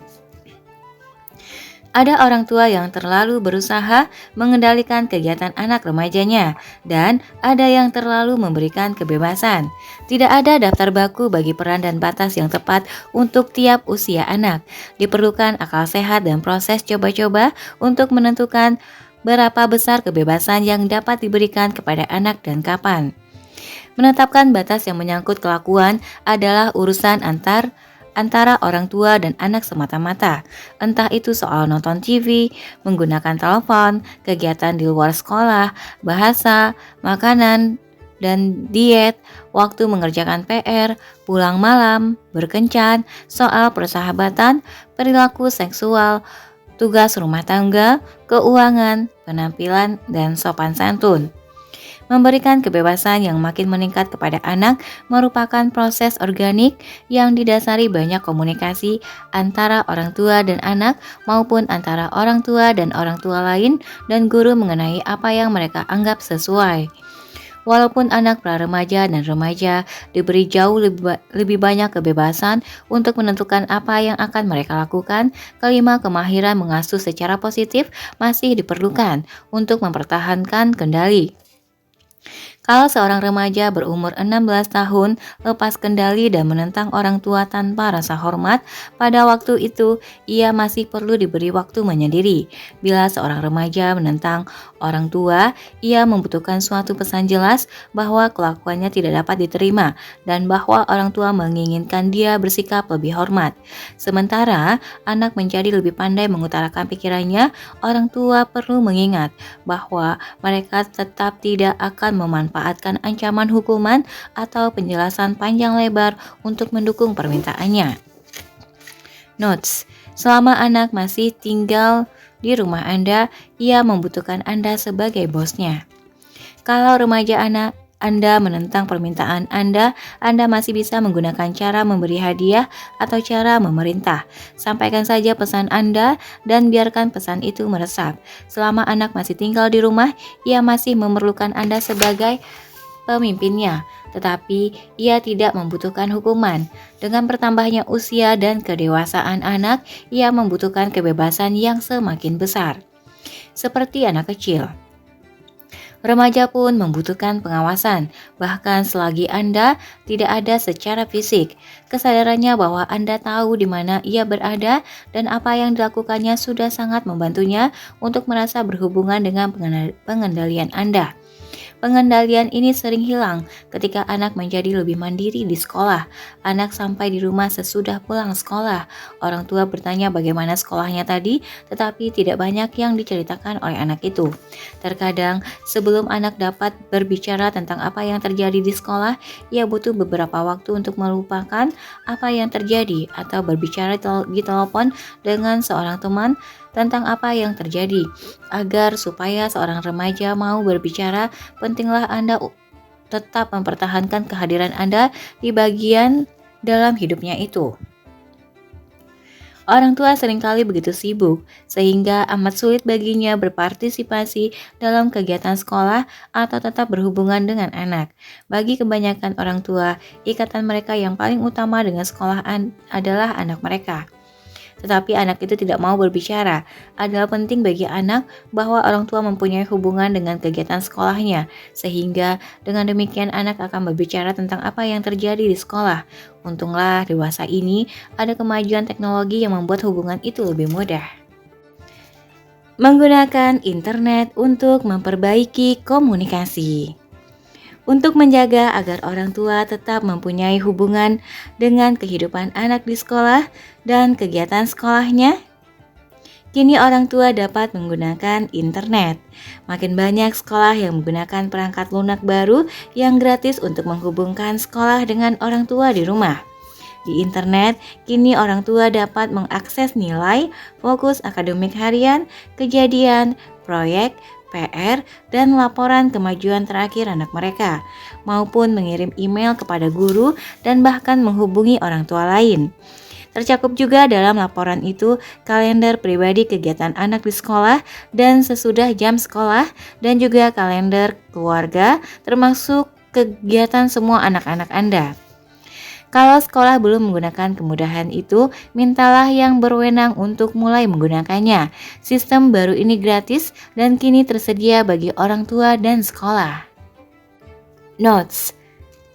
Ada orang tua yang terlalu berusaha mengendalikan kegiatan anak remajanya, dan ada yang terlalu memberikan kebebasan. Tidak ada daftar baku bagi peran dan batas yang tepat untuk tiap usia anak. Diperlukan akal sehat dan proses coba-coba untuk menentukan berapa besar kebebasan yang dapat diberikan kepada anak dan kapan. Menetapkan batas yang menyangkut kelakuan adalah urusan antara orang tua dan anak semata-mata, entah itu soal nonton TV, menggunakan telepon, kegiatan di luar sekolah, bahasa, makanan, dan diet, waktu mengerjakan PR, pulang malam, berkencan, soal persahabatan, perilaku seksual, tugas rumah tangga, keuangan, penampilan, dan sopan santun. Memberikan kebebasan yang makin meningkat kepada anak merupakan proses organik yang didasari banyak komunikasi antara orang tua dan anak maupun antara orang tua dan orang tua lain dan guru mengenai apa yang mereka anggap sesuai. Walaupun anak pra-remaja dan remaja diberi jauh lebih banyak kebebasan untuk menentukan apa yang akan mereka lakukan, kelima kemahiran mengasuh secara positif masih diperlukan untuk mempertahankan kendali. Kalau seorang remaja berumur 16 tahun lepas kendali dan menentang orang tua tanpa rasa hormat, pada waktu itu ia masih perlu diberi waktu menyendiri. Bila seorang remaja menentang orang tua, ia membutuhkan suatu pesan jelas bahwa kelakuannya tidak dapat diterima dan bahwa orang tua menginginkan dia bersikap lebih hormat. Sementara anak menjadi lebih pandai mengutarakan pikirannya, orang tua perlu mengingat bahwa mereka tetap tidak akan memanfaatkan ancaman hukuman atau penjelasan panjang lebar untuk mendukung permintaannya. Notes: selama anak masih tinggal di rumah Anda, ia membutuhkan Anda sebagai bosnya. Kalau remaja Anda menentang permintaan Anda masih bisa menggunakan cara memberi hadiah atau cara memerintah. Sampaikan saja pesan Anda dan biarkan pesan itu meresap. Selama anak masih tinggal di rumah, ia masih memerlukan Anda sebagai pemimpinnya, tetapi ia tidak membutuhkan hukuman. Dengan bertambahnya usia dan kedewasaan anak, ia membutuhkan kebebasan yang semakin besar. Seperti anak kecil, remaja pun membutuhkan pengawasan, bahkan selagi Anda tidak ada secara fisik. Kesadarannya bahwa Anda tahu di mana ia berada dan apa yang dilakukannya sudah sangat membantunya untuk merasa berhubungan dengan pengendalian Anda. Pengendalian ini sering hilang ketika anak menjadi lebih mandiri di sekolah. Anak sampai di rumah sesudah pulang sekolah. Orang tua bertanya bagaimana sekolahnya tadi, tetapi tidak banyak yang diceritakan oleh anak itu. Terkadang, sebelum anak dapat berbicara tentang apa yang terjadi di sekolah, ia butuh beberapa waktu untuk melupakan apa yang terjadi atau berbicara di telepon dengan seorang teman tentang apa yang terjadi. Agar supaya seorang remaja mau berbicara, pentinglah Anda tetap mempertahankan kehadiran Anda di bagian dalam hidupnya itu. Orang tua seringkali begitu sibuk, sehingga amat sulit baginya berpartisipasi dalam kegiatan sekolah atau tetap berhubungan dengan anak. Bagi kebanyakan orang tua, ikatan mereka yang paling utama dengan sekolahan adalah anak mereka. Tetapi anak itu tidak mau berbicara. Adalah penting bagi anak bahwa orang tua mempunyai hubungan dengan kegiatan sekolahnya, sehingga dengan demikian anak akan berbicara tentang apa yang terjadi di sekolah. Untunglah dewasa ini ada kemajuan teknologi yang membuat hubungan itu lebih mudah. Menggunakan internet untuk memperbaiki komunikasi. Untuk menjaga agar orang tua tetap mempunyai hubungan dengan kehidupan anak di sekolah dan kegiatan sekolahnya, kini orang tua dapat menggunakan internet. Makin banyak sekolah yang menggunakan perangkat lunak baru yang gratis untuk menghubungkan sekolah dengan orang tua di rumah. Di internet, kini orang tua dapat mengakses nilai, fokus akademik harian, kejadian, proyek, PR, dan laporan kemajuan terakhir anak mereka, maupun mengirim email kepada guru dan bahkan menghubungi orang tua lain. Tercakup juga dalam laporan itu kalender pribadi kegiatan anak di sekolah dan sesudah jam sekolah, dan juga kalender keluarga termasuk kegiatan semua anak-anak Anda. Kalau sekolah belum menggunakan kemudahan itu, mintalah yang berwenang untuk mulai menggunakannya. Sistem baru ini gratis dan kini tersedia bagi orang tua dan sekolah. Notes: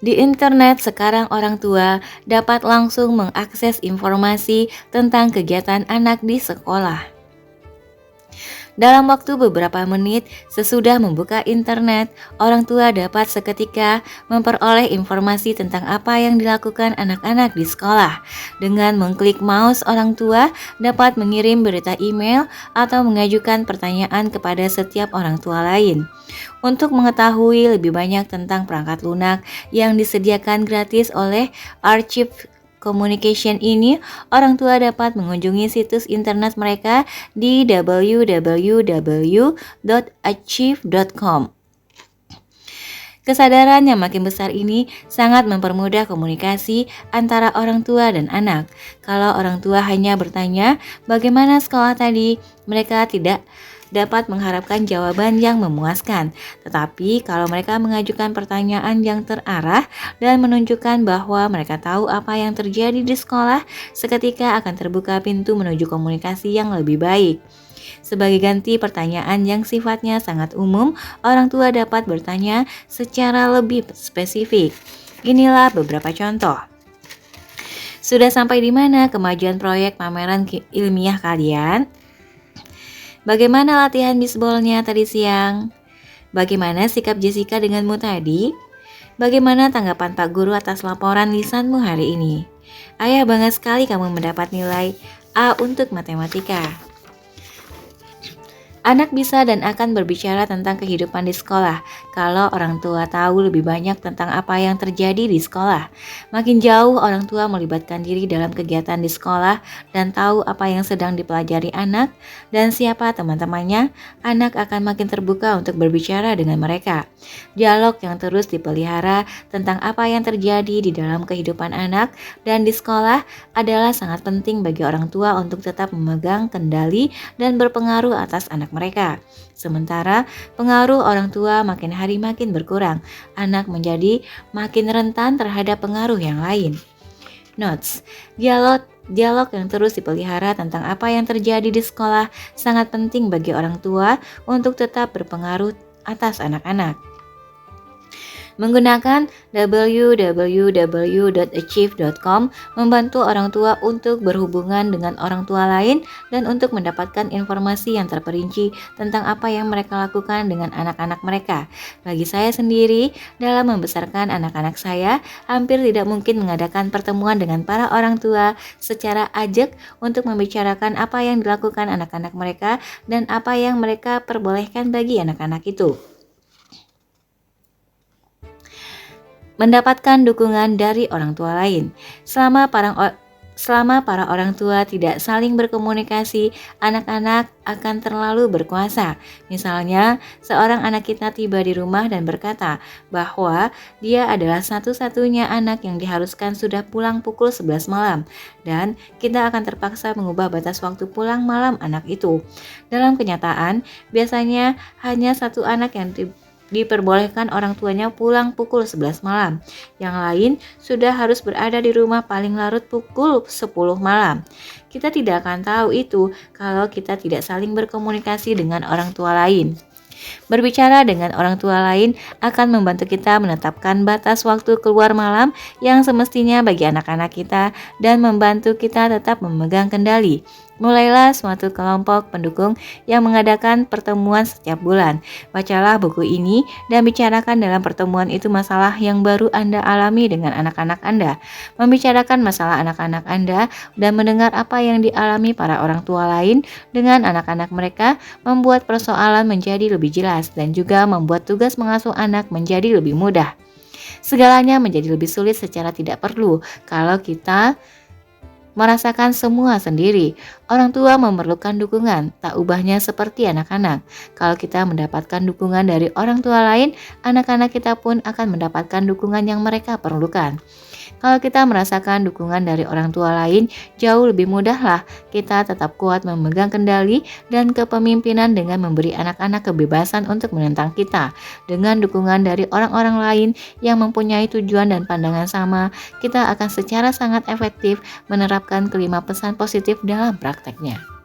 di internet sekarang orang tua dapat langsung mengakses informasi tentang kegiatan anak di sekolah. Dalam waktu beberapa menit sesudah membuka internet, orang tua dapat seketika memperoleh informasi tentang apa yang dilakukan anak-anak di sekolah. Dengan mengklik mouse, orang tua dapat mengirim berita email atau mengajukan pertanyaan kepada setiap orang tua lain. Untuk mengetahui lebih banyak tentang perangkat lunak yang disediakan gratis oleh Archive Communication ini, orang tua dapat mengunjungi situs internet mereka di www.achieve.com. Kesadaran yang makin besar ini sangat mempermudah komunikasi antara orang tua dan anak. Kalau orang tua hanya bertanya, "Bagaimana sekolah tadi?" mereka tidak dapat mengharapkan jawaban yang memuaskan. Tetapi kalau mereka mengajukan pertanyaan yang terarah dan menunjukkan bahwa mereka tahu apa yang terjadi di sekolah, seketika akan terbuka pintu menuju komunikasi yang lebih baik. Sebagai ganti pertanyaan yang sifatnya sangat umum, orang tua dapat bertanya secara lebih spesifik. Inilah beberapa contoh. Sudah sampai di mana kemajuan proyek pameran ilmiah kalian? Bagaimana latihan bisbolnya tadi siang? Bagaimana sikap Jessica denganmu tadi? Bagaimana tanggapan Pak Guru atas laporan lisanmu hari ini? Ayah bangga sekali kamu mendapat nilai A untuk matematika. Anak bisa dan akan berbicara tentang kehidupan di sekolah kalau orang tua tahu lebih banyak tentang apa yang terjadi di sekolah. Makin jauh orang tua melibatkan diri dalam kegiatan di sekolah dan tahu apa yang sedang dipelajari anak dan siapa teman-temannya, anak akan makin terbuka untuk berbicara dengan mereka. Dialog yang terus dipelihara tentang apa yang terjadi di dalam kehidupan anak dan di sekolah adalah sangat penting bagi orang tua untuk tetap memegang kendali dan berpengaruh atas anak mereka. Sementara pengaruh orang tua makin hari makin berkurang, anak menjadi makin rentan terhadap pengaruh yang lain. Notes: dialog yang terus dipelihara tentang apa yang terjadi di sekolah sangat penting bagi orang tua untuk tetap berpengaruh atas anak-anak. Menggunakan www.achieve.com membantu orang tua untuk berhubungan dengan orang tua lain dan untuk mendapatkan informasi yang terperinci tentang apa yang mereka lakukan dengan anak-anak mereka. Bagi saya sendiri, dalam membesarkan anak-anak saya, hampir tidak mungkin mengadakan pertemuan dengan para orang tua secara ajak untuk membicarakan apa yang dilakukan anak-anak mereka dan apa yang mereka perbolehkan bagi anak-anak itu. Mendapatkan dukungan dari orang tua lain. Selama Selama para orang tua tidak saling berkomunikasi, anak-anak akan terlalu berkuasa. Misalnya, seorang anak kita tiba di rumah dan berkata bahwa dia adalah satu-satunya anak yang diharuskan sudah pulang pukul 11 malam, dan kita akan terpaksa mengubah batas waktu pulang malam anak itu. Dalam kenyataan, biasanya hanya satu anak yang diperbolehkan orang tuanya pulang pukul 11 malam. Yang lain sudah harus berada di rumah paling larut pukul 10 malam. Kita tidak akan tahu itu kalau kita tidak saling berkomunikasi dengan orang tua lain. Berbicara dengan orang tua lain akan membantu kita menetapkan batas waktu keluar malam yang semestinya bagi anak-anak kita dan membantu kita tetap memegang kendali. Mulailah suatu kelompok pendukung yang mengadakan pertemuan setiap bulan. Bacalah buku ini dan bicarakan dalam pertemuan itu masalah yang baru Anda alami dengan anak-anak Anda. Membicarakan masalah anak-anak Anda dan mendengar apa yang dialami para orang tua lain dengan anak-anak mereka membuat persoalan menjadi lebih jelas dan juga membuat tugas mengasuh anak menjadi lebih mudah. Segalanya menjadi lebih sulit secara tidak perlu kalau kita merasakan semua sendiri. Orang tua memerlukan dukungan, tak ubahnya seperti anak-anak. Kalau kita mendapatkan dukungan dari orang tua lain, anak-anak kita pun akan mendapatkan dukungan yang mereka perlukan. Kalau kita merasakan dukungan dari orang tua lain, jauh lebih mudahlah kita tetap kuat memegang kendali dan kepemimpinan dengan memberi anak-anak kebebasan untuk menentang kita. Dengan dukungan dari orang-orang lain yang mempunyai tujuan dan pandangan sama, kita akan secara sangat efektif menerapkan kelima pesan positif dalam prakteknya.